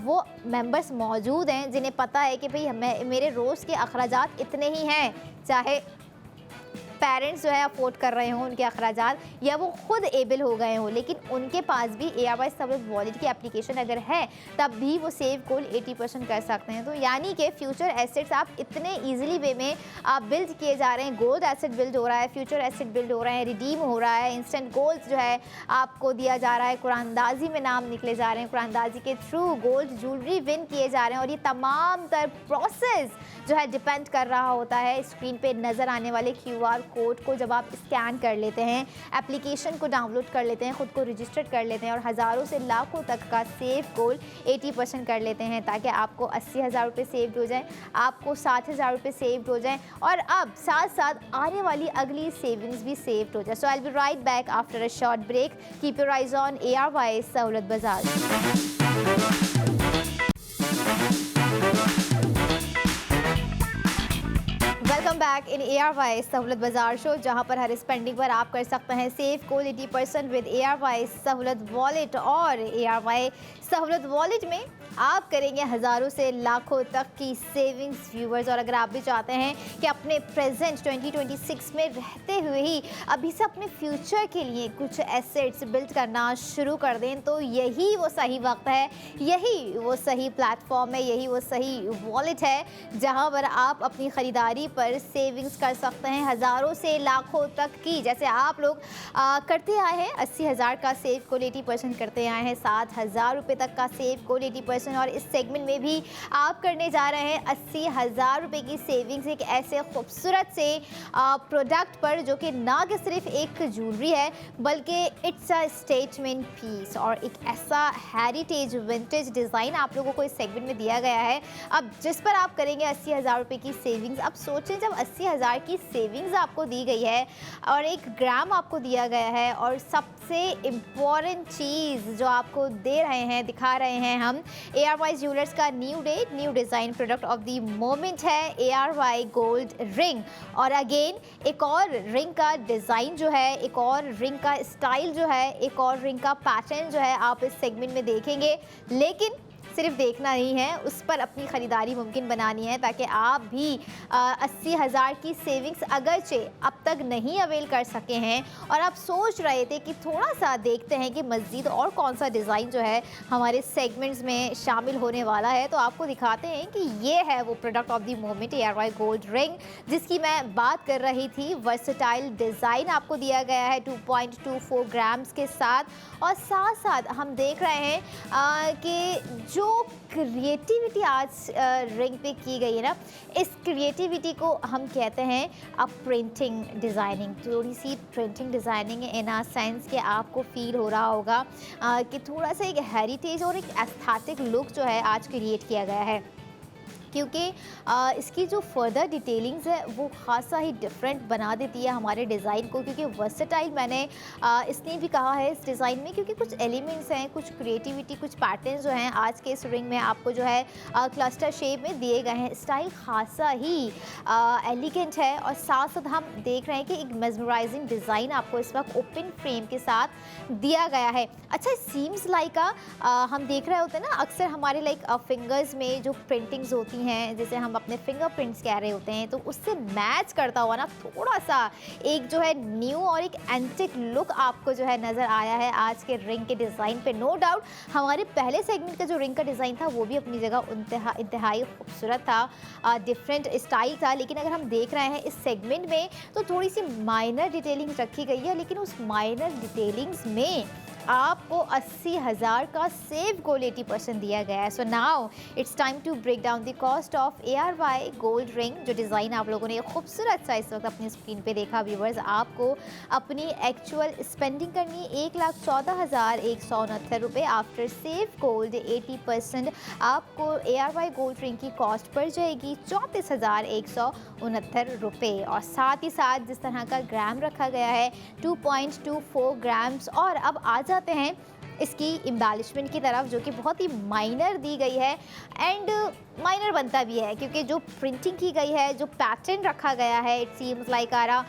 वो मेंबर्स मौजूद हैं जिन्हें पता है कि भाई मेरे रोज़ के अखराजात इतने ही हैं, चाहे पेरेंट्स जो है अफोर्ड कर रहे हों उनके अखराजात, या वो खुद एबल हो गए हों, लेकिन उनके पास भी ARY सहूलत वॉलेट की एप्लीकेशन अगर है तब भी वो सेव गोल्ड 80% कर सकते हैं। तो यानी कि फ्यूचर एसेट्स आप इतने ईजिली वे में आप बिल्ड किए जा रहे हैं। गोल्ड एसेट बिल्ड हो रहा है, फ्यूचर एसेट बिल्ड हो रहे हैं, रिडीम हो रहा है, इंस्टेंट गोल्ड जो है आपको दिया जा रहा है, कुरानदाजी में नाम निकले जा रहे हैं, कुरानदाजी के थ्रू गोल्ड ज्वेलरी विन किए जा रहे हैं। और ये तमाम तर प्रोसेस जो है डिपेंड कर रहा होता है स्क्रीन पे नज़र आने वाले QR कोड को जब आप स्कैन कर लेते हैं, एप्लीकेशन को डाउनलोड कर लेते हैं, ख़ुद को रजिस्टर्ड कर लेते हैं और हज़ारों से लाखों तक का सेव गोल्ड 80% कर लेते हैं, ताकि आपको 80,000 रुपये सेव्ड हो जाएं, आपको 60,000 रुपये सेव्ड हो जाएं और अब साथ साथ आने वाली अगली सेविंग्स भी सेव्ड हो जाए। So I will be right back after a short break. Keep your eyes on ARY सहूलत बाजार। वेलकम बैक इन ARY सहूलत बाजार शो, जहां पर हर स्पेंडिंग पर आप कर सकते हैं save gold 80% with ARY Sahulat wallet. और ARY सहूलत वॉलेट में आप करेंगे हज़ारों से लाखों तक की सेविंग्स व्यूवर्स। और अगर आप भी चाहते हैं कि अपने प्रेजेंट 2026 में रहते हुए ही अभी से अपने फ्यूचर के लिए कुछ एसेट्स बिल्ड करना शुरू कर दें, तो यही वो सही वक्त है, यही वो सही प्लेटफॉर्म है, यही वो सही वॉलेट है जहां पर आप अपनी ख़रीदारी पर सेविंग्स कर सकते हैं हज़ारों से लाखों तक की। जैसे आप लोग करते आए हैं 80,000 का सेव गोल्ड 80% करते आए हैं, 7,000 रुपये तक का सेव गोल्ड 80%। और इस सेगमेंट में भी आप करने जा रहे हैं 80,000 रुपये की सेविंग्स एक ऐसे खूबसूरत से प्रोडक्ट पर जो कि ना कि सिर्फ एक ज्वेलरी है बल्कि इट्स अ स्टेटमेंट पीस और एक ऐसा हेरिटेज विंटेज डिज़ाइन आप लोगों को इस सेगमेंट में दिया गया है, अब जिस पर आप करेंगे 80,000 रुपये की सेविंग्स। अब सोचें जब 80,000 की सेविंग्स आपको दी गई है और 1 ग्राम आपको दिया गया है और सबसे इम्पॉर्टेंट चीज़ जो आपको दे रहे हैं, दिखा रहे हैं हम, ARY ज्वेलर्स का new day new design product of the moment है ARY गोल्ड रिंग। और अगेन एक और रिंग का डिज़ाइन जो है, एक और रिंग का स्टाइल जो है, एक और रिंग का पैटर्न जो है आप इस सेगमेंट में देखेंगे। लेकिन सिर्फ देखना नहीं है, उस पर अपनी ख़रीदारी मुमकिन बनानी है ताकि आप भी 80,000 की सेविंग्स अगरचे अब तक नहीं अवेल कर सके हैं और आप सोच रहे थे कि थोड़ा सा देखते हैं कि मज़ीद और कौन सा डिज़ाइन जो है हमारे सेगमेंट्स में शामिल होने वाला है, तो आपको दिखाते हैं कि ये है वो product of the moment ARY gold ring जिसकी मैं बात कर रही थी। वर्सेटाइल डिज़ाइन आपको दिया गया है 2.24 ग्राम्स के साथ और साथ साथ हम देख रहे हैं कि जो क्रिएटिविटी आज रिंग पे की गई है ना, इस क्रिएटिविटी को हम कहते हैं अब प्रिंटिंग डिज़ाइनिंग। थोड़ी सी printing designing in a sense कि आपको फील हो रहा होगा कि थोड़ा सा एक हेरिटेज और एक एस्थेटिक लुक जो है आज क्रिएट किया गया है, क्योंकि इसकी जो फर्दर डिटेलिंग्स है वो खासा ही डिफरेंट बना देती है हमारे डिज़ाइन को। क्योंकि वर्सेटाइल मैंने इसलिए भी कहा है इस डिज़ाइन में क्योंकि कुछ एलिमेंट्स हैं, कुछ क्रिएटिविटी, कुछ पैटर्न्स जो हैं आज के इस रिंग में आपको जो है क्लस्टर शेप में दिए गए हैं। स्टाइल खासा ही एलिगेंट है और साथ साथ हम देख रहे हैं कि एक मेस्मराइजिंग डिज़ाइन आपको इस वक्त ओपन फ्रेम के साथ दिया गया है। अच्छा, सीम्स लाइक हम देख रहे होते हैं ना अक्सर हमारे लाइक फिंगर्स में जो प्रिंटिंग्स होती हैं, जैसे हम अपने फिंगरप्रिंट्स कह रहे होते हैं, तो उससे मैच करता हुआ ना थोड़ा सा एक जो है न्यू और एक एंटिक लुक आपको जो है नज़र आया है आज के रिंग के डिज़ाइन पे। नो डाउट हमारे पहले सेगमेंट का जो रिंग का डिज़ाइन था वो भी अपनी जगह इंतहाई खूबसूरत था, डिफरेंट स्टाइल था, लेकिन अगर हम देख रहे हैं इस सेगमेंट में तो थोड़ी सी माइनर डिटेलिंग्स रखी गई है, लेकिन उस माइनर डिटेलिंग्स में आपको 80,000 का सेव गोल्ड 80% दिया गया है। So now it's time to break down the cost of ARY gold ring. जो डिज़ाइन आप लोगों ने खूबसूरत सा इस वक्त अपनी स्क्रीन पे देखा व्यूवर्स, आपको अपनी एक्चुअल स्पेंडिंग करनी 1,14,169 रुपये आफ्टर सेव गोल्ड 80%। आपको ARY गोल्ड रिंग की कॉस्ट पड़ जाएगी 34,169 रुपये। और साथ ही साथ जिस तरह का ग्राम रखा गया है 2.24 ग्राम्स। और अब आ जाते हैं इसकी एम्बेलिशमेंट की तरफ जो कि बहुत ही माइनर दी गई है। एंड माइनर बनता भी है, क्योंकि जो प्रिंटिंग की गई है, जो पैटर्न रखा गया है, इट सीम्स लाइक आरा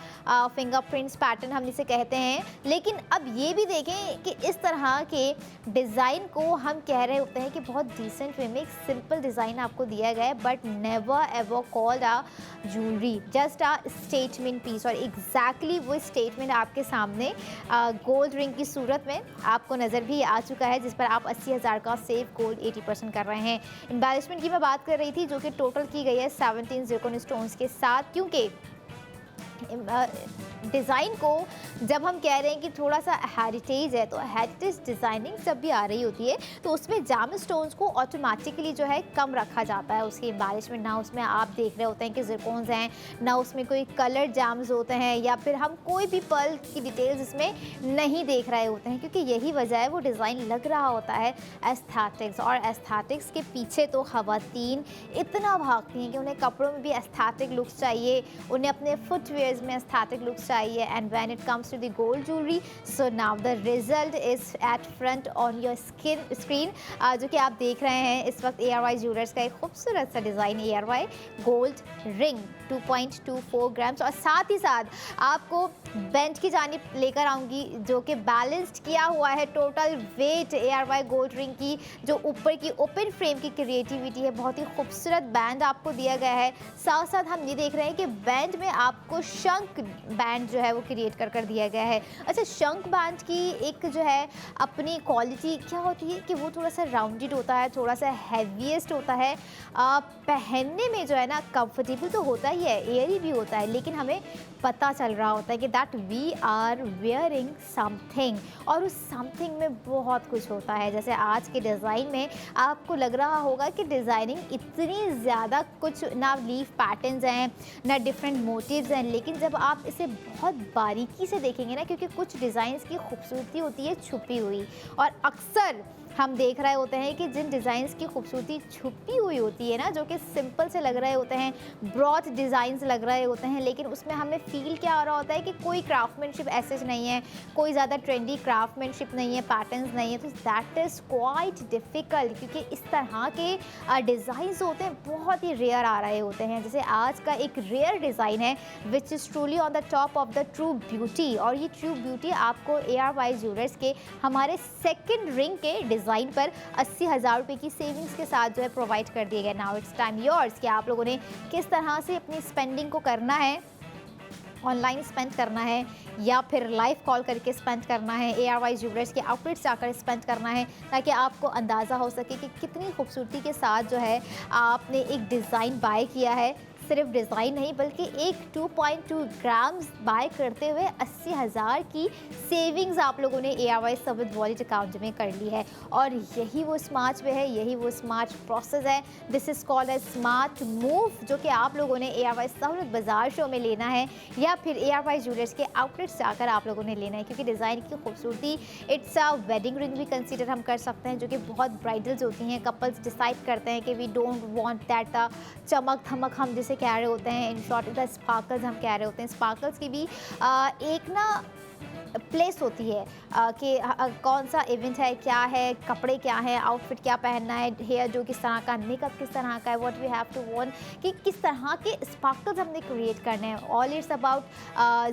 फिंगरप्रिंट्स पैटर्न हम इसे कहते हैं। लेकिन अब ये भी देखें कि इस तरह के डिज़ाइन को हम कह रहे होते हैं कि बहुत डिसेंट वे में एक सिंपल डिज़ाइन आपको दिया गया है, but never ever called a jewellery, just a statement piece. और एग्जैक्टली वो स्टेटमेंट आपके सामने गोल्ड रिंग की सूरत में आपको नज़र भी आ चुका है, जिस पर आप 80,000 का सेव गोल्ड 80% कर रहे हैं। एम्बेलिशमेंट की मैं बात कर रही थी, जो कि टोटल की गई है 17 ज़िरकॉन स्टोन्स के साथ, क्योंकि डिज़ाइन को जब हम कह रहे हैं कि थोड़ा सा हेरिटेज है, तो हेरिटेज डिज़ाइनिंग जब भी आ रही होती है तो उसमें जाम स्टोन्स को ऑटोमेटिकली जो है कम रखा जाता है, उसकी एम्बेलिशमेंट ना उसमें आप देख रहे होते हैं कि ज़िरकॉन्स हैं, ना उसमें कोई कलर जाम्स होते हैं, या फिर हम कोई भी पर्ल की डिटेल्स इसमें नहीं देख रहे होते हैं, क्योंकि यही वजह है वो डिज़ाइन लग रहा होता है एस्थेटिक्स। और एस्थेटिक्स के पीछे तो ख़वातीन इतना भागती हैं कि उन्हें कपड़ों में भी एस्थेटिक लुक्स चाहिए, उन्हें अपने फुटवेयर में aesthetic looks चाहिए। and when it comes to the gold jewelry, so now the result is at front on your screen, जो कि आप देख रहे हैं इस वक्त ARY ज्वेलर्स का एक खूबसूरत सा design ARY gold ring 2.24 grams. और साथ ही साथ आपको बेंच की जानिब लेकर आऊँगी, जो कि बैलेंस्ड किया हुआ है total weight ARY gold ring की, जो ऊपर की ओपन फ्रेम की क्रिएटिविटी है, बहुत ही खूबसूरत बैंड आपको दिया गया है। साथ साथ हम ये देख रहे हैं कि बैंड में आपको शंक बैंड जो है वो क्रिएट कर दिया गया है। अच्छा, शंक बैंड की एक जो है अपनी क्वालिटी क्या होती है कि वो थोड़ा सा राउंडेड होता है, थोड़ा सा हैवीएस्ट होता है, पहनने में जो है ना कंफर्टेबल तो होता ही है, एयरी भी होता है, लेकिन हमें पता चल रहा होता है कि that we are wearing something, और उस समथिंग में बहुत कुछ होता है। जैसे आज के डिज़ाइन में आपको लग रहा होगा कि डिज़ाइनिंग इतनी ज़्यादा कुछ ना लीफ पैटर्न्स हैं, ना डिफरेंट मोटिव्स हैं, लेकिन जब आप इसे बहुत बारीकी से देखेंगे ना, क्योंकि कुछ डिज़ाइंस की खूबसूरती होती है छुपी हुई, और अक्सर हम देख रहे होते हैं कि जिन डिज़ाइंस की खूबसूरती छुपी हुई होती है ना, जो कि सिंपल से लग रहे होते हैं, ब्रॉड डिज़ाइंस लग रहे होते हैं, लेकिन उसमें हमें फील क्या हो रहा होता है कि कोई क्राफ्टमैनशिप ऐसे नहीं है, कोई ज़्यादा ट्रेंडी क्राफ्टमैनशिप नहीं है, पैटर्न्स नहीं है, तो दैट इज़ क्वाइट डिफ़िकल्ट, क्योंकि इस तरह के डिज़ाइंस होते हैं बहुत ही रेयर आ रहे होते हैं। जैसे आज का एक रेयर डिज़ाइन है which is truly on the top of the true beauty, और ये ट्रू ब्यूटी आपको ARY ज्वेलर्स के हमारे सेकेंड रिंग के डिज़ाइन पर 80,000 रुपये की सेविंग्स के साथ जो है प्रोवाइड कर दिए गए। नाउ इट्स टाइम योर्स कि आप लोगों ने किस तरह से अपनी स्पेंडिंग को करना है, ऑनलाइन स्पेंड करना है या फिर लाइव कॉल करके स्पेंड करना है, ARY ज्वेलर्स के आउटलेट्स जाकर स्पेंड करना है, ताकि आपको अंदाज़ा हो सके कि कितनी खूबसूरती के साथ जो है आपने एक डिज़ाइन बाय किया है। सिर्फ डिज़ाइन नहीं, बल्कि एक 2.2 ग्राम्स बाय करते हुए 80,000 की सेविंग्स आप लोगों ने ARY सविद वॉलेट अकाउंट में कर ली है। और यही वो स्मार्ट वे है, यही वो स्मार्ट प्रोसेस है। This is called a smart move, जो कि आप लोगों ने ARY सहूलत बाज़ार शो में लेना है, या फिर ARY ज्वेलर्स के आउटलेट्स जाकर आप लोगों ने लेना है, क्योंकि डिज़ाइन की खूबसूरती इट्स अ वेडिंग रिंग भी कंसीडर हम कर सकते हैं, जो कि बहुत ब्राइडल्स होती हैं। कपल्स डिसाइड करते हैं कि वी डोंट वांट दैट चमक धमक हम जिसे कह रहे होते हैं, इन शॉर्ट द स्पार्कल्स हम कह रहे होते हैं। स्पार्कल्स की भी एक ना प्लेस होती है कि कौन सा इवेंट है, क्या है, कपड़े क्या है, आउटफिट क्या पहनना है, हेयर जो किस तरह का, मेकअप किस तरह का है, what we have to want, कि किस तरह के स्पार्कल्स हमने क्रिएट करने हैं। ऑल इट्स अबाउट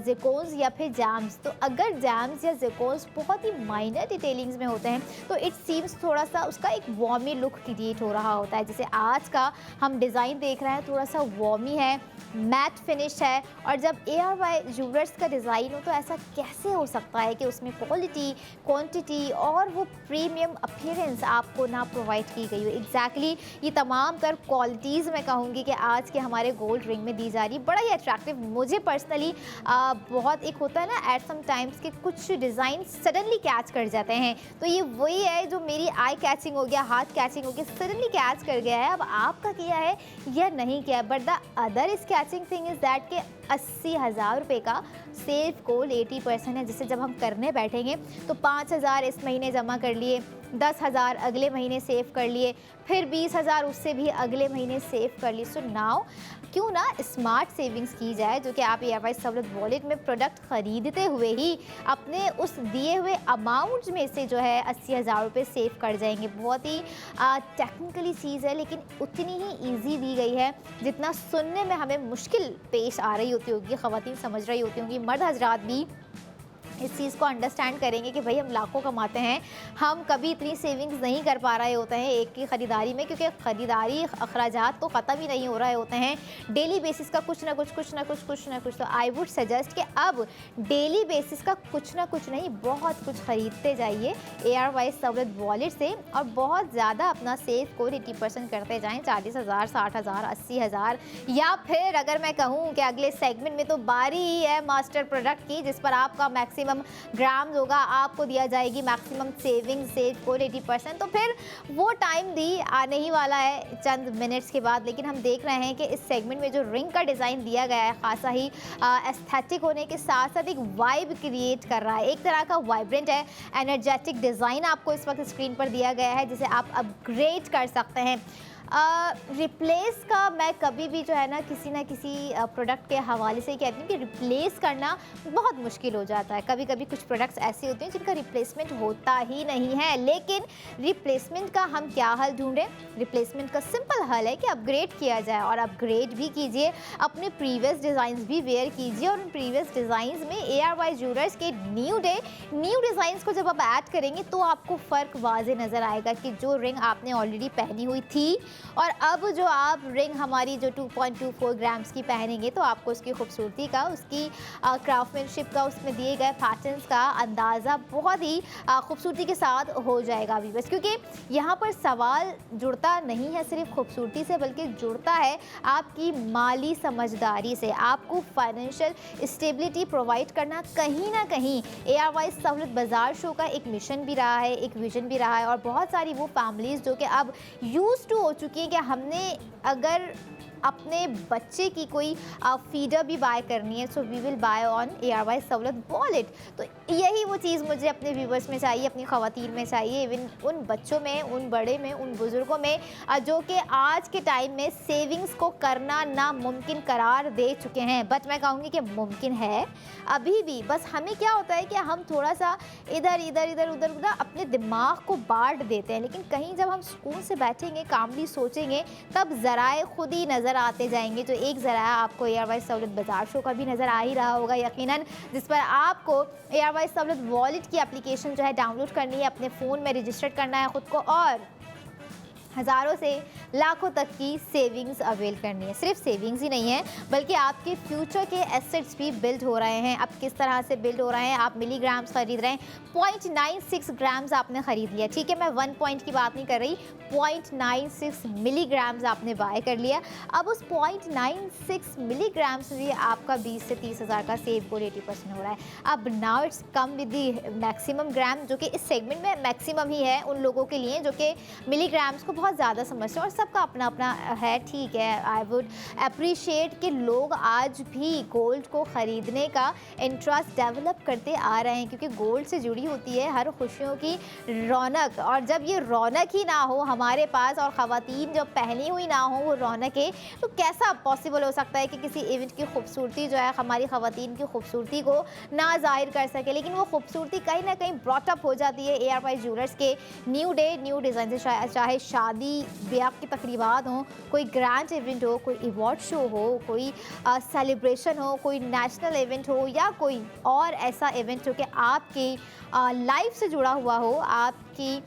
ज़िरकॉन्स या फिर जैम्स। तो अगर जैम्स या ज़िरकॉन्स बहुत ही माइनर डिटेलिंग्स में होते हैं तो इट सीम्स थोड़ा सा उसका एक वॉर्मी लुक क्रिएट हो रहा होता है। जैसे आज का हम डिज़ाइन देख रहे हैं, थोड़ा सा वॉर्मी है, मैट फिनिश है, और जब ARY ज्वेलर्स का डिज़ाइन हो तो ऐसा कैसे हो सकता है कि उसमें क्वालिटी, क्वांटिटी और वो प्रीमियम अपीयरेंस आपको ना प्रोवाइड की गई हो। एग्जैक्टली ये तमाम तर क्वालिटीज़ मैं कहूँगी कि आज के हमारे गोल्ड रिंग में दी जा रही, बड़ा ही अट्रैक्टिव। मुझे पर्सनली बहुत एक होता है ना एट सम टाइम्स के कुछ डिज़ाइन सडनली कैच कर जाते हैं, तो ये वही है जो मेरी आई कैचिंग हो गया, हाथ कैचिंग हो गया, सडनली कैच कर गया है। अब आपका किया है या नहीं किया, but the other is catching thing is that के 80,000 रुपये का सेफ गोल्ड 80% है, जिससे जब हम करने बैठेंगे तो 5,000 इस महीने जमा कर लिए, 10,000 अगले महीने सेव कर लिए, फिर 20,000 उससे भी अगले महीने सेव कर लिए। सो नाउ क्यों ना स्मार्ट सेविंग्स की जाए, जो कि आप एयरवाइज सहूलत वॉलेट में प्रोडक्ट खरीदते हुए ही अपने उस दिए हुए अमाउंट में से जो है 80,000 रुपये सेव कर जाएंगे। बहुत ही टेक्निकली चीज़ है, लेकिन उतनी ही ईजी दी गई है जितना सुनने में हमें मुश्किल पेश आ रही होती होगी। ख़वातीन समझ रही होती होंगी, मर्द हजरात भी इस चीज़ को अंडरस्टैंड करेंगे कि भाई हम लाखों कमाते हैं, हम कभी इतनी सेविंग्स नहीं कर पा रहे होते हैं एक की ख़रीदारी में, क्योंकि ख़रीदारी अखराजात तो ख़त्म ही नहीं हो रहे होते हैं। डेली बेसिस का कुछ ना कुछ। तो आई वुड सजेस्ट कि अब डेली बेसिस का कुछ ना कुछ नहीं, बहुत कुछ ख़रीदते जाइए एयरवाइज सहूलत वॉलेट से, और बहुत ज़्यादा अपना सेव को 80% करते जाएँ। 40,000, 60,000, 80,000, या फिर अगर मैं कहूँ कि अगले सेगमेंट में तो बारी ही है मास्टर प्रोडक्ट की, जिस पर आपका मैक्सिमम ग्राम्स होगा, आपको दिया जाएगी मैक्सिमम सेविंग सेव को 80%। तो फिर वो टाइम भी आने ही वाला है चंद मिनट्स के बाद। लेकिन हम देख रहे हैं कि इस सेगमेंट में जो रिंग का डिज़ाइन दिया गया है खासा ही एस्थेटिक होने के साथ साथ एक वाइब क्रिएट कर रहा है, एक तरह का वाइब्रेंट है, एनर्जेटिक डिज़ाइन आपको इस वक्त स्क्रीन पर दिया गया है, जिसे आप अपग्रेड कर सकते हैं। रिप्लेस का मैं कभी भी जो है ना किसी प्रोडक्ट के हवाले से कहती हूँ कि रिप्लेस करना बहुत मुश्किल हो जाता है। कभी कभी कुछ प्रोडक्ट्स ऐसे होते हैं जिनका रिप्लेसमेंट होता ही नहीं है, लेकिन रिप्लेसमेंट का हम क्या हल ढूंढें? रिप्लेसमेंट का सिंपल हल है कि अपग्रेड किया जाए, और अपग्रेड भी कीजिए, अपने प्रीवियस डिज़ाइंस भी वेयर कीजिए, और उन प्रीवियस डिज़ाइंस में ARY ज्वेलर्स के न्यू डिज़ाइंस को जब आप ऐड करेंगे तो आपको फ़र्क वाज़े नज़र आएगा कि जो रिंग आपने ऑलरेडी पहनी हुई थी और अब जो आप रिंग हमारी जो 2.24 ग्राम्स की पहनेंगे, तो आपको उसकी खूबसूरती का, उसकी क्राफ्टमैनशिप का, उसमें दिए गए पैटर्न्स का अंदाज़ा बहुत ही खूबसूरती के साथ हो जाएगा अभी बस। क्योंकि यहाँ पर सवाल जुड़ता नहीं है सिर्फ खूबसूरती से, बल्कि जुड़ता है आपकी माली समझदारी से। आपको फाइनेंशियल स्टेबिलिटी प्रोवाइड करना कहीं ना कहीं ARY सहूलत बाज़ार शो का एक मिशन भी रहा है, एक विजन भी रहा है। और बहुत सारी वो फैमिलीज़ जो कि अब यूज़ टू हो चुकी हैं कि हमने अगर अपने बच्चे की कोई फीडर भी बाय करनी है, so we will buy on ARY Sahulat wallet. तो यही वो चीज़ मुझे अपने व्यूवर्स में चाहिए, अपनी ख़वातीन में चाहिए, इवन उन बच्चों में, उन बड़े में, उन बुज़ुर्गों में जो कि आज के टाइम में सेविंग्स को करना नामुमकिन करार दे चुके हैं। बट मैं कहूँगी कि मुमकिन है अभी भी, बस हमें क्या होता है कि हम थोड़ा सा इधर उधर अपने दिमाग को बांट देते हैं। लेकिन कहीं जब हम सुकून से बैठेंगे, कामली सोचेंगे, तब ज़राए खुद ही नज़र आते जाएंगे। जो एक ज़राया आपको ARY सहूलत बाज़ार शो का भी नज़र आ ही रहा होगा यकीनन, जिस पर आपको ARY सहूलत वॉलेट की एप्लीकेशन जो है डाउनलोड करनी है, अपने फ़ोन में रजिस्टर करना है ख़ुद को, और हज़ारों से लाखों तक की सेविंग्स अवेल करनी है। सिर्फ सेविंग्स ही नहीं है, बल्कि आपके फ्यूचर के एसेट्स भी बिल्ड हो रहे हैं। अब किस तरह से बिल्ड हो रहे हैं? आप मिलीग्राम्स ख़रीद रहे हैं, 0.96 ग्राम्स आपने ख़रीद लिया, ठीक है, मैं 1 पॉइंट की बात नहीं कर रही, 0.96 मिलीग्राम्स आपने बाय कर लिया। अब उस 0.96 मिलीग्राम्स से आपका 20 से 30,000 का सेव को 80% हो रहा है। अब now it's come with the maximum gram, जो कि इस सेगमेंट में मैक्सिमम ही है उन लोगों के लिए जो कि मिलीग्राम्स को बहुत ज़्यादा समझते हैं, और सबका अपना अपना है, ठीक है। आई वुड अप्रिशिएट कि लोग आज भी गोल्ड को ख़रीदने का इंटरेस्ट डेवलप करते आ रहे हैं, क्योंकि गोल्ड से जुड़ी होती है हर खुशियों की रौनक। और जब ये रौनक ही ना हो हमारे पास, और ख़वातीन जब पहनी हुई ना हो वो रौनकें, तो कैसा पॉसिबल हो सकता है कि किसी इवेंट की खूबसूरती जो है हमारी ख़वातीन की खूबसूरती को ना ज़ाहिर कर सके। लेकिन वो खूबसूरती कहीं ना कहीं ब्रॉटअप हो जाती है ARY ज्वेलर्स के न्यू डिज़ाइन से, चाहे शादी ब्याह की तकरीबात हो, कोई ग्रैंड इवेंट हो, कोई अवार्ड शो हो, कोई सेलिब्रेशन हो, कोई नेशनल इवेंट हो, या कोई और ऐसा इवेंट जो कि आपकी लाइफ से जुड़ा हुआ हो, आपकी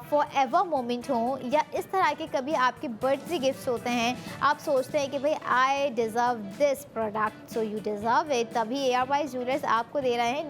फॉर एवर मोमेंट हो, या इस तरह के कभी आपके बर्थडे गिफ्ट्स होते हैं, आप सोचते हैं कि भाई I deserve this product, so you deserve it, तभी ARY ज्वेलर्स आपको दे रहे हैं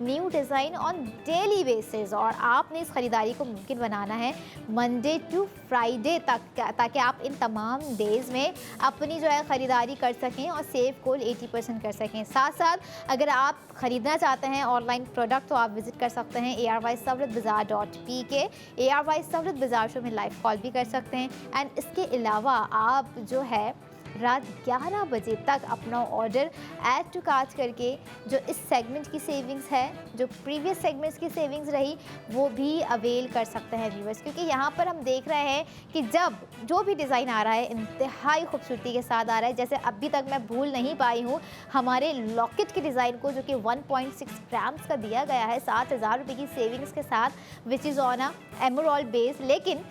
new design on daily basis. और आपने इस ख़रीदारी को मुमकिन बनाना है मंडे टू फ्राइडे तक, ताकि आप इन तमाम डेज़ में अपनी जो है ख़रीदारी कर सकें और सेव को 80% कर सकें। साथ साथ अगर आप ख़रीदना चाहते हैं ऑनलाइन प्रोडक्ट, तो आप विज़िट कर सकते हैं ARYSahultbazaar.pk। ARY सहूलत बाज़ार शो में लाइव कॉल भी कर सकते हैं। एंड इसके अलावा आप जो है रात 11 बजे तक अपना ऑर्डर ऐड टू कार्ट करके जो इस सेगमेंट की सेविंग्स है, जो प्रीवियस सेगमेंट्स की सेविंग्स रही, वो भी अवेल कर सकते हैं व्यूअर्स। क्योंकि यहाँ पर हम देख रहे हैं कि जब जो भी डिज़ाइन आ रहा है इंतहाई खूबसूरती के साथ आ रहा है। जैसे अभी तक मैं भूल नहीं पाई हूँ हमारे लॉकेट के डिज़ाइन को, जो कि 1.6 ग्राम्स का दिया गया है 7,000 रुपये की सेविंग्स के साथ, which is on a emerald base. लेकिन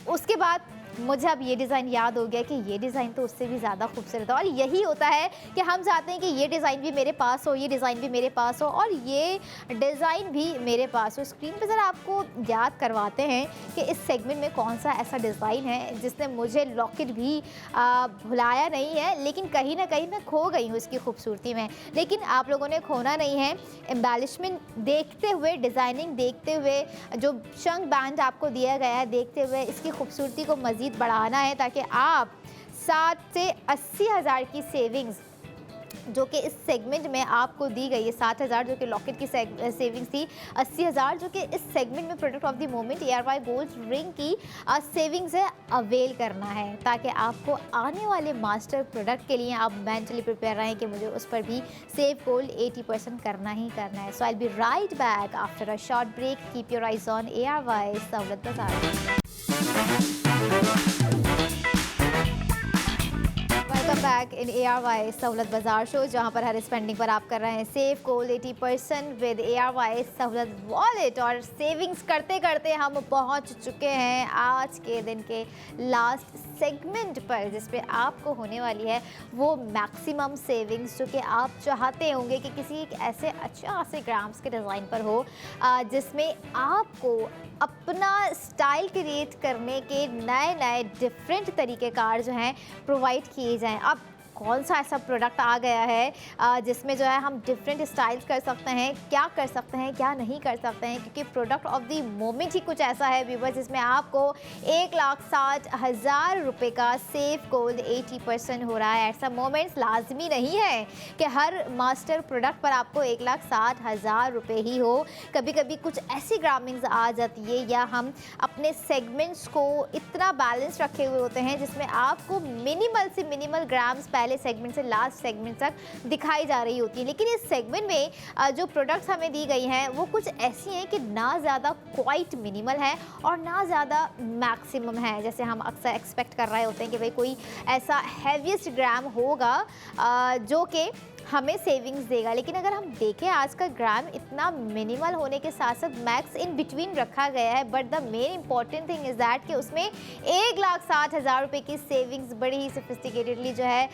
उसके बाद मुझे अब ये डिज़ाइन याद हो गया कि ये डिज़ाइन तो उससे भी ज़्यादा खूबसूरत है। और यही होता है कि हम चाहते हैं कि ये डिज़ाइन भी मेरे पास हो, ये डिज़ाइन भी मेरे पास हो और ये डिज़ाइन भी मेरे पास हो। स्क्रीन पे ज़रा आपको याद करवाते हैं कि इस सेगमेंट में कौन सा ऐसा डिज़ाइन है जिसने मुझे लॉकेट भी भुलाया नहीं है, लेकिन कहीं ना कहीं मैं खो गई हूँ इसकी खूबसूरती में। लेकिन आप लोगों ने खोना नहीं है। एम्बेलिशमेंट देखते हुए, डिज़ाइनिंग देखते हुए, जो चंक बैंड आपको दिया गया है देखते हुए इसकी खूबसूरती को मज़ीद बढ़ाना है, ताकि आप 60 से 80 हज़ार की सेविंग्स जो कि इस सेगमेंट में आपको दी गई है, 7,000 जो कि लॉकेट की सेविंग्स थी, 80,000 जो कि इस सेगमेंट में product of the moment ARY gold ring की सेविंग्स है, अवेल करना है, ताकि आपको आने वाले मास्टर प्रोडक्ट के लिए आप मेंटली प्रिपेयर रहें कि मुझे उस पर भी सेव गोल्ड 80% करना ही करना है। So I will be right back after a short break. Keep your eyes on ARY सहूलत बाजार। वेलकम बैक इन ARY सहूलत बाजार शो, जहां पर हर स्पेंडिंग पर आप कर रहे हैं save gold 80% with ARY Sahulat wallet. और सेविंग्स करते करते हम पहुंच चुके हैं आज के दिन के लास्ट सेगमेंट पर, जिस पे आपको होने वाली है वो मैक्सिमम सेविंग्स, जो कि आप चाहते होंगे कि किसी एक ऐसे 80 ग्राम्स के डिज़ाइन पर हो जिसमें आपको अपना स्टाइल क्रिएट करने के नए नए डिफरेंट तरीक़ेकार जो हैं प्रोवाइड किए जाएं। अब कौन सा ऐसा प्रोडक्ट आ गया है जिसमें जो है हम डिफरेंट स्टाइल्स कर सकते हैं, क्या कर सकते हैं, क्या नहीं कर सकते हैं, क्योंकि प्रोडक्ट ऑफ द मोमेंट ही कुछ ऐसा है व्यूअर्स जिसमें आपको 1,60,000 रुपये का सेव गोल्ड 80% हो रहा है। ऐसा मोमेंट्स लाजमी नहीं है कि हर मास्टर प्रोडक्ट पर आपको 1,60,000 रुपये ही हो। कभी कभी कुछ ऐसी ग्रामिंग्स आ जाती है या हम अपने सेगमेंट्स को इतना बैलेंस रखे हुए होते हैं जिसमें आपको मिनिमल से मिनिमल ग्राम्स पहले सेगमेंट से लास्ट सेगमेंट तक दिखाई जा रही होती है। लेकिन इस सेगमेंट में जो प्रोडक्ट्स हमें दी गई हैं वो कुछ ऐसी हैं कि ना ज़्यादा क्वाइट मिनिमल है और ना ज़्यादा मैक्सिमम है। जैसे हम अक्सर एक्सपेक्ट कर रहे होते हैं कि भाई कोई ऐसा हैवीएस्ट ग्राम होगा जो कि हमें सेविंग्स देगा, लेकिन अगर हम देखें आज का ग्राम इतना मिनिमल होने के साथ साथ मैक्स इन बिटवीन रखा गया है। But the main important thing is that कि उसमें 1,60,000 रुपये की सेविंग्स बड़ी ही सोफिस्टिकेटेडली जो है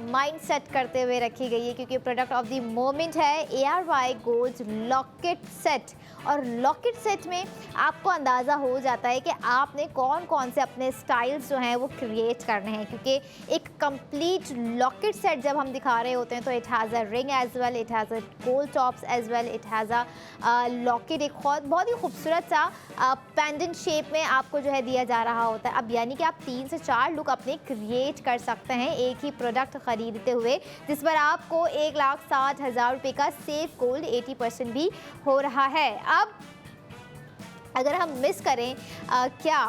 माइंड सेट करते हुए रखी गई है, क्योंकि प्रोडक्ट ऑफ द मोमेंट है ARY गोल्ड लॉकेट सेट। और लॉकेट सेट में आपको अंदाज़ा हो जाता है कि आपने कौन कौन से अपने स्टाइल्स जो हैं वो क्रिएट करने हैं, क्योंकि एक कंप्लीट लॉकेट सेट जब हम दिखा रहे होते हैं तो it has a ring as well, it has a gold tops as well, it has a locket, एक बहुत ही खूबसूरत सा पेंडेंट शेप में आपको जो है दिया जा रहा होता है। अब यानी कि आप 3 से 4 लुक अपने क्रिएट कर सकते हैं एक ही प्रोडक्ट ख़रीदते हुए, जिस पर आपको 1,60,000 रुपये का सेव गोल्ड 80% भी हो रहा है। अब अगर हम मिस करें क्या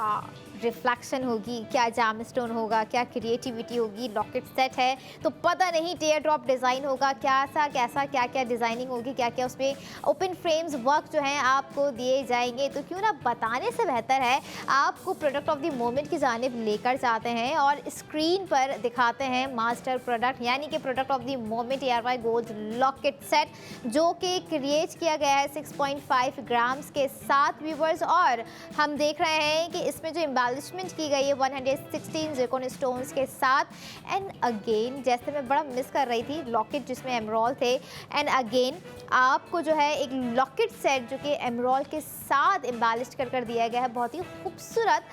रिफ्लेक्शन होगी, क्या जाम स्टोन होगा, क्या क्रिएटिविटी होगी, लॉकेट सेट है तो पता नहीं टेयर ड्रॉप डिज़ाइन होगा, कैसा कैसा क्या क्या डिज़ाइनिंग होगी, क्या क्या उसमें ओपन फ्रेम्स वर्क जो हैं आपको दिए जाएंगे। तो क्यों ना बताने से बेहतर है आपको प्रोडक्ट ऑफ द मोमेंट की जानिब लेकर जाते हैं और स्क्रीन पर दिखाते हैं मास्टर प्रोडक्ट, यानी कि product of the moment ARY gold locket set, जो कि क्रिएट किया गया है 6.5 ग्राम्स के साथ व्यूवर्स। और हम देख रहे हैं कि इसमें जो एम्बेलिशमेंट की गई है 116 ज़िरकॉन स्टोन्स के साथ। एंड अगेन जैसे मैं बड़ा मिस कर रही थी लॉकेट जिसमें एमरॉल थे, एंड अगेन आपको जो है एक लॉकेट सेट जो कि एमरॉल के साथ एम्बेलिश कर दिया गया है, बहुत ही खूबसूरत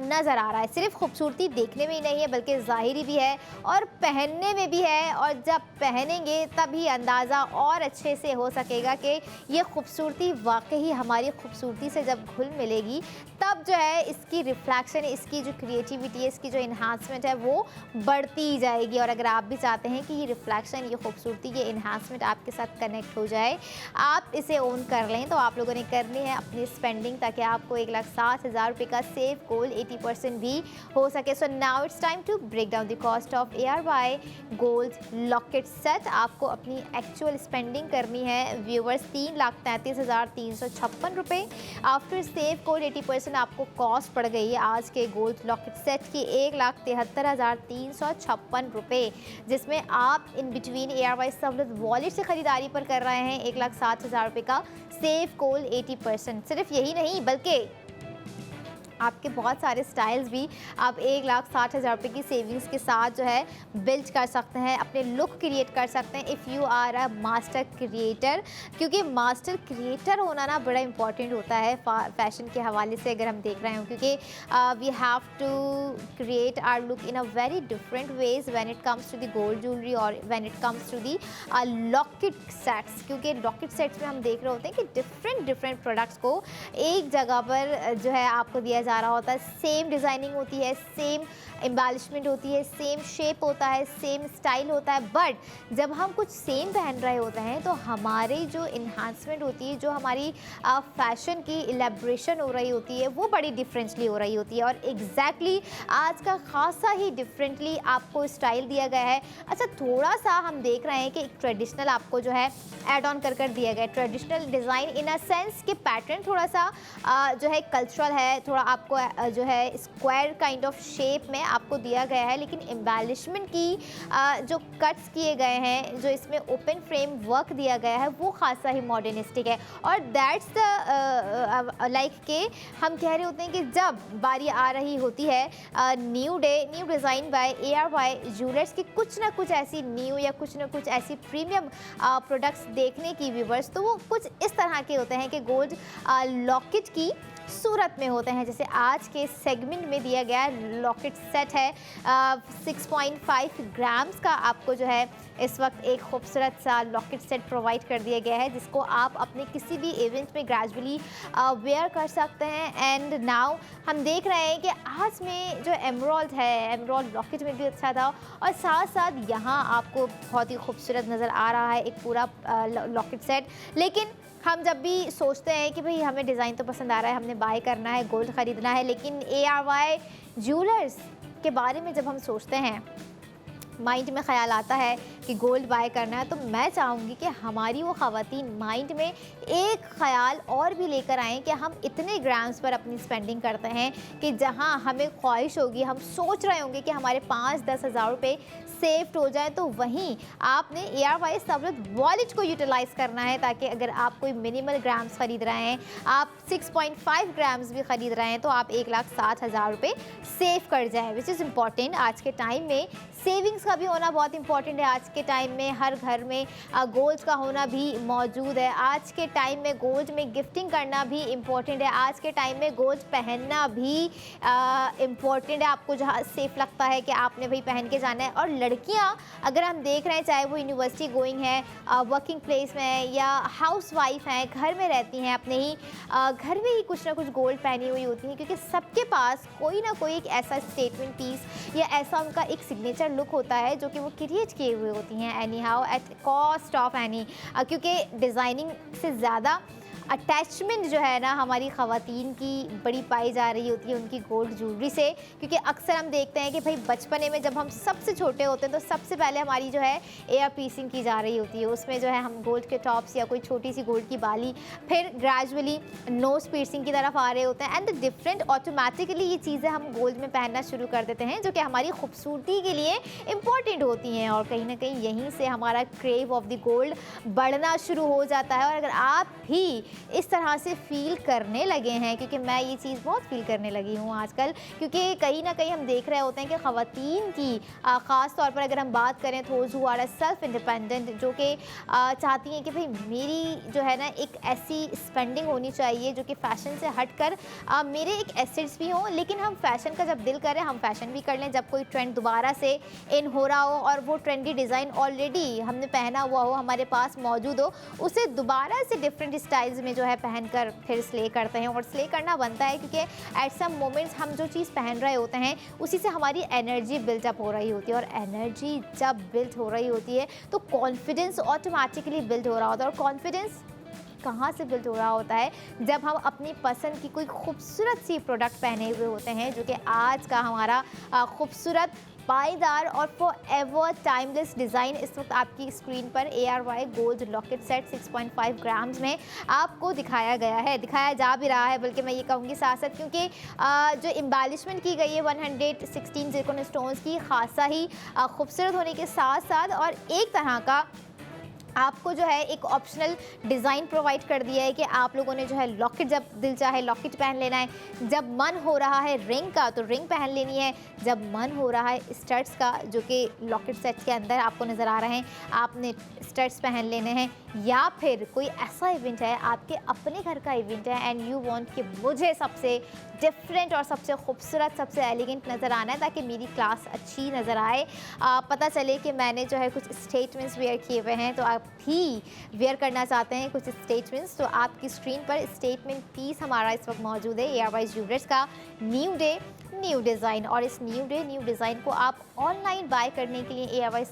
नज़र आ रहा है। सिर्फ खूबसूरती देखने में ही नहीं है बल्कि ज़ाहिरी भी है और पहनने में भी है, और जब पहनेंगे तभी अंदाज़ा और अच्छे से हो सकेगा कि ये खूबसूरती वाकई हमारी खूबसूरती से जब घुल मिलेगी तब जो है इसकी रिफ्लेक्ट रिफ्लेक्शन, इसकी जो क्रिएटिविटी है, इसकी जो इन्हांसमेंट है वो बढ़ती जाएगी। और अगर आप भी चाहते हैं कि ये रिफ्लेक्शन, ये खूबसूरती, ये इन्हांसमेंट आपके साथ कनेक्ट हो जाए, आप इसे ओन कर लें, तो आप लोगों ने करनी है अपनी स्पेंडिंग, ताकि आपको 1,60,000 रुपये का सेव गोल 80% भी हो सके। So now it's time to break down the cost of ARY gold locket set. आपको अपनी एक्चुअल स्पेंडिंग करनी है व्यूवर्स 3,33,356 रुपये। आफ्टर सेव गोल्ड 80% आपको कॉस्ट पड़ गई है आज के गोल्ड लॉकेट सेट की 1,73,356 रुपये, जिसमें आप in between ARY Sahulat wallet से ख़रीदारी पर कर रहे हैं 1,60,000 रुपये का सेव गोल्ड 80%। सिर्फ यही नहीं, बल्कि आपके बहुत सारे स्टाइल्स भी आप 1,60,000 रुपये की सेविंग्स के साथ जो है बिल्ड कर सकते हैं, अपने लुक क्रिएट कर सकते हैं if you are a master creator. क्योंकि मास्टर क्रिएटर होना ना बड़ा इंपॉर्टेंट होता है फैशन के हवाले से, अगर हम देख रहे हो, क्योंकि we have to create our look in a very different way when it comes to the gold jewellery और when it comes to the locket sets. क्योंकि लॉकेट सेट्स में हम देख रहे होते हैं कि डिफरेंट प्रोडक्ट्स को एक जगह पर जो है आपको दिया जा रहा होता है, सेम डिज़ाइनिंग होती है, सेम एम्बेलिशमेंट होती है, सेम शेप होता है, सेम स्टाइल होता है। बट जब हम कुछ सेम पहन रहे होते हैं तो हमारी जो इन्हांसमेंट होती है, जो हमारी फैशन की इलेब्रेशन हो रही होती है, वो बड़ी डिफरेंटली हो रही होती है। और एग्जैक्टली आज का खासा ही डिफरेंटली आपको स्टाइल दिया गया है। अच्छा, थोड़ा सा हम देख रहे हैं कि एक ट्रेडिशनल आपको जो है ऐड ऑन कर दिया गया है, traditional design in a sense कि पैटर्न थोड़ा सा जो है कल्चरल है, थोड़ा आपको जो है स्क्वायर काइंड ऑफ शेप में आपको दिया गया है, लेकिन एम्बेलिशमेंट की जो कट्स किए गए हैं, जो इसमें ओपन फ्रेम वर्क दिया गया है, वो खासा ही मॉडर्निस्टिक है। और दैट्स द लाइक के हम कह रहे होते हैं कि जब बारी आ रही होती है new day, new design by ARY jewellers की कुछ ना कुछ ऐसी न्यू या कुछ ना कुछ ऐसी प्रीमियम प्रोडक्ट्स देखने की व्यूवर्स, तो वो कुछ इस तरह के होते हैं कि गोल्ड लॉकेट की सूरत में होते हैं। जैसे आज के सेगमेंट में दिया गया लॉकेट सेट है 6.5 ग्राम्स का, आपको जो है इस वक्त एक खूबसूरत सा लॉकेट सेट प्रोवाइड कर दिया गया है, जिसको आप अपने किसी भी इवेंट में ग्रेजुअली वेयर कर सकते हैं। एंड नाउ हम देख रहे हैं कि आज में जो एमराल्ड है, एमराल्ड लॉकेट में भी अच्छा था, और साथ साथ यहाँ आपको बहुत ही खूबसूरत नज़र आ रहा है एक पूरा लॉकेट सेट। लेकिन हम जब भी सोचते हैं कि भाई हमें डिज़ाइन तो पसंद आ रहा है, हमने बाय करना है, गोल्ड ख़रीदना है, लेकिन ARY ज्वेलर्स के बारे में जब हम सोचते हैं, माइंड में ख्याल आता है कि गोल्ड बाय करना है, तो मैं चाहूँगी कि हमारी वो ख़वातीन माइंड में एक ख़याल और भी लेकर आएँ कि हम इतने ग्राम्स पर अपनी स्पेंडिंग करते हैं कि जहाँ हमें ख्वाहिश होगी, हम सोच रहे होंगे कि हमारे 5-10 हज़ार रुपये सेव्ड हो जाए, तो वहीं आपने ARY सहूलत वॉलेट को यूटिलाइज़ करना है, ताकि अगर आप कोई मिनिमल ग्राम्स ख़रीद रहे हैं, आप 6.5 ग्राम्स भी ख़रीद रहे हैं, तो आप 1,60,000 रुपये सेव कर जाएँ, विच इज़ इम्पॉर्टेंट। आज के टाइम में सेविंग्स का भी होना बहुत इंपॉर्टेंट है। आज के टाइम में हर घर में गोल्ड का होना भी मौजूद है। आज के टाइम में गोल्ड में गिफ्टिंग करना भी इम्पॉर्टेंट है। आज के टाइम में गोल्ड पहनना भी इम्पॉर्टेंट है। आपको जहाँ सेफ लगता है कि आपने भाई पहन के जाना है। और लड़कियाँ अगर हम देख रहे हैं, चाहे वो यूनिवर्सिटी गोइंग है, वर्किंग प्लेस में है, या हाउस वाइफ हैं, घर में रहती हैं, अपने ही घर में ही कुछ ना कुछ गोल्ड पहनी हुई होती हैं, क्योंकि सबके पास कोई ना कोई एक ऐसा स्टेटमेंट पीस या ऐसा उनका एक सिग्नेचर लुक होता है जो कि वो क्रिएट किए हुए होती हैं any how at cost of any, क्योंकि डिज़ाइनिंग से ज़्यादा अटैचमेंट जो है ना हमारी ख़वातीन की बड़ी पाई जा रही होती है उनकी गोल्ड ज्वेलरी से। क्योंकि अक्सर हम देखते हैं कि भाई बचपने में जब हम सबसे छोटे होते हैं तो सबसे पहले हमारी जो है एयर पीसिंग की जा रही होती है, उसमें जो है हम गोल्ड के टॉप्स या कोई छोटी सी गोल्ड की बाली, फिर ग्रेजुअली नोज पीसिंग की तरफ आ रहे होते हैं, एंड डिफरेंट ऑटोमेटिकली ये चीज़ें हम गोल्ड में पहनना शुरू कर देते हैं, जो कि हमारी खूबसूरती के लिए इम्पॉर्टेंट होती हैं। और कहीं ना कहीं यहीं से हमारा क्रेव ऑफ द गोल्ड बढ़ना शुरू हो जाता है। और अगर आप भी इस तरह से फील करने लगे हैं, क्योंकि मैं ये चीज़ बहुत फील करने लगी हूँ आजकल, क्योंकि कहीं ना कहीं हम देख रहे होते हैं कि ख़वातीन की ख़ास तौर पर अगर हम बात करें those who are self independent, जो कि चाहती हैं कि भाई मेरी जो है ना एक ऐसी स्पेंडिंग होनी चाहिए जो कि फ़ैशन से हट कर मेरे एक एसेट्स भी हों, लेकिन हम फ़ैशन का जब दिल करें हम फ़ैशन भी कर लें। जब कोई ट्रेंड दोबारा से इन हो रहा हो और वो ट्रेंडी डिज़ाइन ऑलरेडी हमने पहना हुआ हो, हमारे पास मौजूद हो, उसे दोबारा से डिफरेंट स्टाइल्स में जो है पहनकर फिर स्ले करते हैं, और स्ले करना बनता है क्योंकि एट सम मोमेंट्स हम जो चीज़ पहन रहे होते हैं उसी से हमारी एनर्जी बिल्टअप हो रही होती है, और एनर्जी जब बिल्ड हो रही होती है तो कॉन्फिडेंस ऑटोमेटिकली बिल्ड हो रहा होता है। और कॉन्फिडेंस कहाँ से बिल्ड हो रहा होता है? जब हम अपनी पसंद की कोई खूबसूरत सी प्रोडक्ट पहने हुए होते हैं, जो कि आज का हमारा खूबसूरत पायदार और फॉर एवर टाइमलेस डिज़ाइन इस वक्त आपकी स्क्रीन पर ARY gold locket set 6.5 grams में आपको दिखाया गया है, दिखाया जा भी रहा है, बल्कि मैं ये कहूँगी साथ साथ, क्योंकि जो एम्बेलिशमेंट की गई है 116 ज़िरकॉन स्टोन्स की, खासा ही खूबसूरत होने के साथ साथ और एक तरह का आपको जो है एक ऑप्शनल डिज़ाइन प्रोवाइड कर दिया है कि आप लोगों ने जो है लॉकेट, जब दिल चाहे लॉकेट पहन लेना है, जब मन हो रहा है रिंग का तो रिंग पहन लेनी है, जब मन हो रहा है स्टड्स का, जो कि लॉकेट सेट के अंदर आपको नज़र आ रहे हैं, आपने स्टड्स पहन लेने हैं, या फिर कोई ऐसा इवेंट है, आपके अपने घर का इवेंट है एंड यू वांट कि मुझे सबसे डिफरेंट और सबसे खूबसूरत, सबसे एलिगेंट नज़र आना है ताकि मेरी क्लास अच्छी नज़र आए, पता चले कि मैंने जो है कुछ स्टेटमेंट्स वेयर किए हुए हैं, तो आप भी वेयर करना चाहते हैं कुछ स्टेटमेंट्स, तो आपकी स्क्रीन पर स्टेटमेंट पीस हमारा इस वक्त मौजूद है ARY ज्वेलर्स का न्यू डे न्यू डिज़ाइन। और इस न्यू डे न्यू डिज़ाइन को आप ऑनलाइन बाय करने के लिए ARY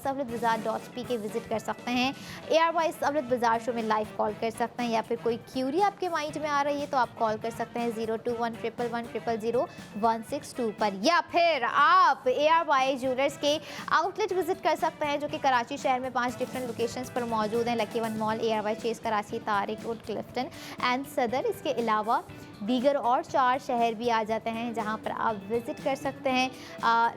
के विजिट कर सकते हैं, ARY सहूलत बाजार शो में लाइव कॉल कर सकते हैं, या फिर कोई क्यूरी आपके माइंड में आ रही है तो आप कॉल कर सकते हैं 021111000162 पर, या फिर आप ARY ज्वेलर्स के आउटलेट विजिट कर सकते हैं जो कि कराची शहर में 5 डिफरेंट लोकेशंस पर मौजूद हैं, Lucky One Mall, ARY Chase Karachi, Tariq Road, Clifton and Saddar. इसके अलावा दीगर और 4 शहर भी आ जाते हैं जहां पर आप विज़िट कर सकते हैं,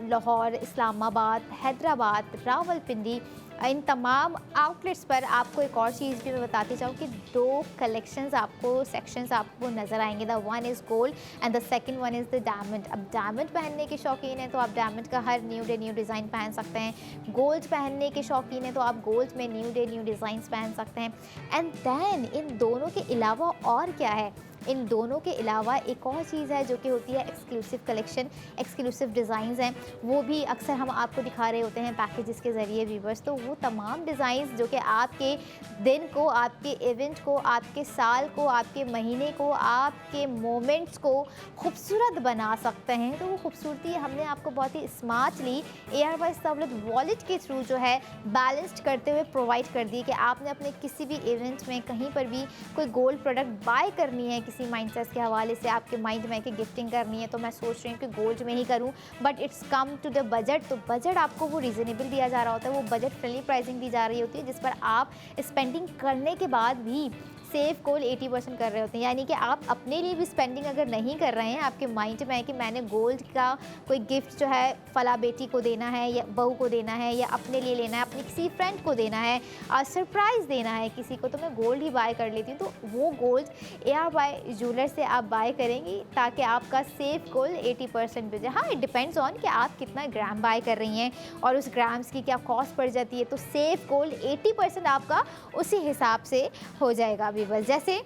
लाहौर, इस्लामाबाद, हैदराबाद, रावलपिंडी। इन तमाम आउटलेट्स पर आपको एक और चीज़ भी मैं बताती चाहूँ कि 2 कलेक्शंस आपको, सेक्शंस आपको नज़र आएंगे, the one is gold and the second one is the diamond. अब डायमंड पहनने के शौकीन हैं तो आप डायमंड का हर न्यू डे न्यू डिज़ाइन पहन सकते हैं, गोल्ड पहनने के शौकीन हैं तो आप गोल्ड में न्यू डे न्यू डिज़ाइंस पहन सकते हैं। एंड दैन इन दोनों के अलावा और क्या है, इन दोनों के अलावा एक और चीज़ है जो कि होती है एक्सक्लूसिव कलेक्शन, एक्सक्लूसिव डिज़ाइंस हैं, वो भी अक्सर हम आपको दिखा रहे होते हैं पैकेजेस के ज़रिए व्यूवर्स। तो वो तमाम डिज़ाइंस जो कि आपके दिन को, आपके इवेंट को, आपके साल को, आपके महीने को, आपके मोमेंट्स को खूबसूरत बना सकते हैं, तो वो खूबसूरती हमने आपको बहुत ही स्मार्टली ARY सहूलत वॉलेट के थ्रू जो है बैलेंस्ड करते हुए प्रोवाइड कर दी कि आपने अपने किसी भी इवेंट में कहीं पर भी कोई गोल्ड प्रोडक्ट बाय करनी है, किसी माइंडसेट के हवाले से आपके माइंड में कि गिफ्टिंग करनी है तो मैं सोच रही हूँ कि गोल्ड में ही करूँ, but it's come to the budget, तो बजट आपको वो रीज़नेबल दिया जा रहा होता है, वो बजट फ्रेंडली प्राइसिंग दी जा रही होती है, जिस पर आप स्पेंडिंग करने के बाद भी सेव गोल्ड 80% कर रहे होते हैं। यानी कि आप अपने लिए भी स्पेंडिंग अगर नहीं कर रहे हैं, आपके माइंड में है कि मैंने गोल्ड का कोई गिफ्ट जो है फला बेटी को देना है, या बहू को देना है, या अपने लिए लेना है, अपनी किसी फ्रेंड को देना है, और सरप्राइज़ देना है किसी को, तो मैं गोल्ड ही बाय कर लेती हूँ, तो वो गोल्ड ARY ज्वेलर से आप बाय करेंगी ताकि आपका सेव गोल्ड 80% बचे। हाँ, इट डिपेंड्स ऑन कि आप कितना ग्राम बाय कर रही हैं और उस ग्राम्स की क्या कॉस्ट पड़ जाती है, तो सेव गोल्ड 80% आपका उसी हिसाब से हो जाएगा। बस जैसे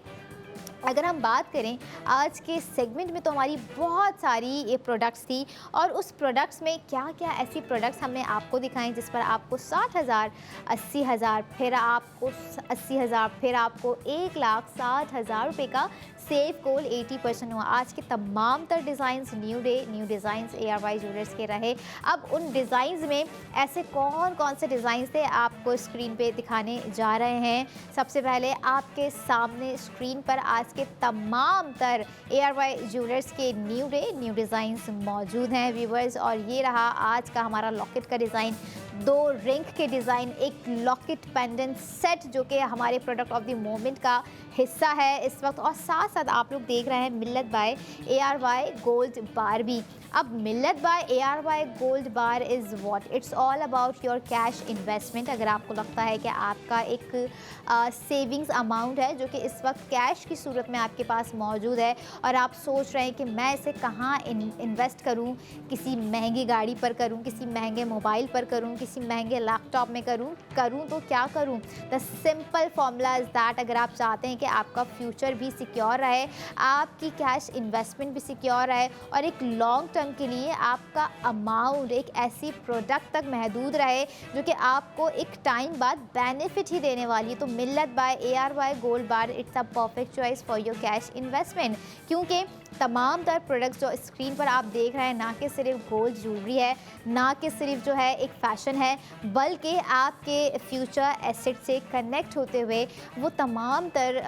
अगर हम बात करें आज के सेगमेंट में, तो हमारी बहुत सारी ये प्रोडक्ट्स थी, और उस प्रोडक्ट्स में क्या क्या ऐसी प्रोडक्ट्स हमने आपको दिखाई जिस पर आपको 60,000, 80,000, फिर आपको 80,000, फिर आपको 1,60,000 रुपये का सेव गोल्ड 80% हुआ। आज के तमाम तर designs new day new designs ARY jewellers के रहे। अब उन डिज़ाइंस में ऐसे कौन कौन से डिज़ाइंस थे आपको स्क्रीन पे दिखाने जा रहे हैं। सबसे पहले आपके सामने स्क्रीन पर आज के तमाम तर ARY ज्वेलर्स के न्यू डे न्यू डिज़ाइंस मौजूद हैं व्यूवर्स, और ये रहा आज का हमारा लॉकेट का डिज़ाइन, 2 रिंग के डिज़ाइन, एक लॉकेट पेंडेंट सेट जो कि हमारे प्रोडक्ट ऑफ द मोमेंट का हिस्सा है इस वक्त, और साथ साथ आप लोग देख रहे हैं मिल्लत बाय ARY गोल्ड बार भी। अब Millat by ARY gold bar is what, it's all about your cash investment. अगर आपको लगता है कि आपका एक सेविंग्स अमाउंट है जो कि इस वक्त कैश की सूरत में आपके पास मौजूद है, और आप सोच रहे हैं कि मैं इसे कहाँ इन्वेस्ट करूँ, किसी महंगी गाड़ी पर करूँ, किसी महंगे मोबाइल पर करूँ, किसी महंगे लैपटॉप में करूँ तो क्या करूँ। The simple formula is that, अगर आप चाहते हैं कि आपका फ्यूचर भी सिक्योर रहे, आपकी कैश इन्वेस्टमेंट भी सिक्योर रहे, और एक लॉन्ग टर्म के लिए आपका अमाउंट एक ऐसी प्रोडक्ट तक महदूद रहे जो कि आपको एक टाइम बाद बेनिफिट ही देने वाली है। तो Millat by ARY gold bar it's a perfect choice for your cash investment, क्योंकि तमाम तर प्रोडक्ट्स जो स्क्रीन पर आप देख रहे हैं ना कि सिर्फ गोल्ड ज्वेलरी है, ना कि सिर्फ जो है एक फ़ैशन है, बल्कि आपके फ्यूचर एसेट से कनेक्ट होते हुए वो तमाम तर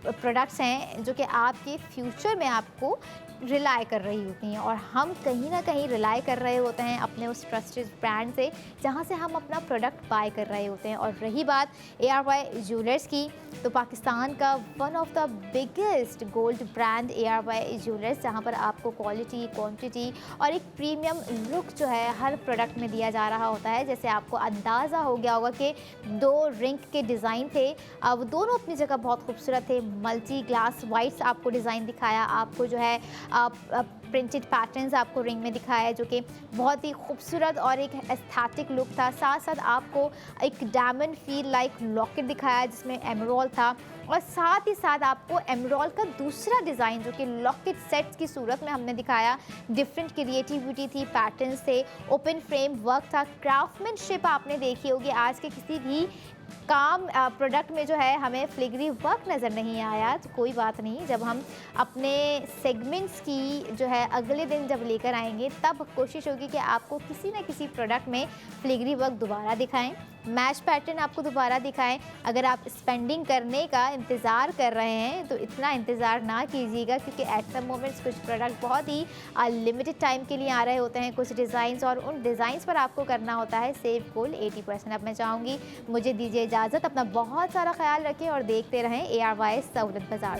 प्रोडक्ट्स हैं जो कि आपके फ्यूचर में आपको रिलाय कर रही होती हैं। और हम कहीं ना कहीं रिलाय कर रहे होते हैं अपने उस ट्रस्टेड ब्रांड से जहां से हम अपना प्रोडक्ट बाय कर रहे होते हैं। और रही बात ARY ज्वेलर्स की, तो पाकिस्तान का one of the biggest gold brand ARY jewellers, जहां पर आपको क्वालिटी, क्वांटिटी और एक प्रीमियम लुक जो है हर प्रोडक्ट में दिया जा रहा होता है। जैसे आपको अंदाज़ा हो गया होगा कि 2 रिंग के डिज़ाइन थे, वो दोनों अपनी जगह बहुत खूबसूरत थे। मल्टी ग्लास वाइट्स आपको डिज़ाइन दिखाया, आपको जो है प्रिंटेड पैटर्न्स आपको रिंग में दिखाया है जो कि बहुत ही खूबसूरत और एक एस्थेटिक लुक था। साथ साथ आपको एक डायमंड फील लाइक लॉकेट दिखाया जिसमें एमरॉल्ड था, और साथ ही साथ आपको एमरॉल्ड का दूसरा डिज़ाइन जो कि लॉकेट सेट्स की सूरत में हमने दिखाया। डिफरेंट क्रिएटिविटी थी, पैटर्न्स थे, ओपन फ्रेम वर्क था, क्राफ्टमैनशिप आपने देखी होगी। आज के किसी भी काम प्रोडक्ट में जो है हमें फ्लिग्री वर्क नज़र नहीं आया, तो कोई बात नहीं, जब हम अपने सेगमेंट्स की जो है अगले दिन जब लेकर आएंगे तब कोशिश होगी कि आपको किसी न किसी प्रोडक्ट में फ्लिग्री वर्क दोबारा दिखाएं, मैच पैटर्न आपको दोबारा दिखाएं। अगर आप स्पेंडिंग करने का इंतज़ार कर रहे हैं तो इतना इंतज़ार ना कीजिएगा, क्योंकि एट सम मोमेंट्स कुछ प्रोडक्ट बहुत ही लिमिटेड टाइम के लिए आ रहे होते हैं, कुछ डिज़ाइंस, और उन डिज़ाइंस पर आपको करना होता है सेव गोल्ड 80%। अब मैं चाहूँगी मुझे दीजिए इजाज़त, अपना बहुत सारा ख्याल रखें और देखते रहें ARY सहूलत बाज़ार।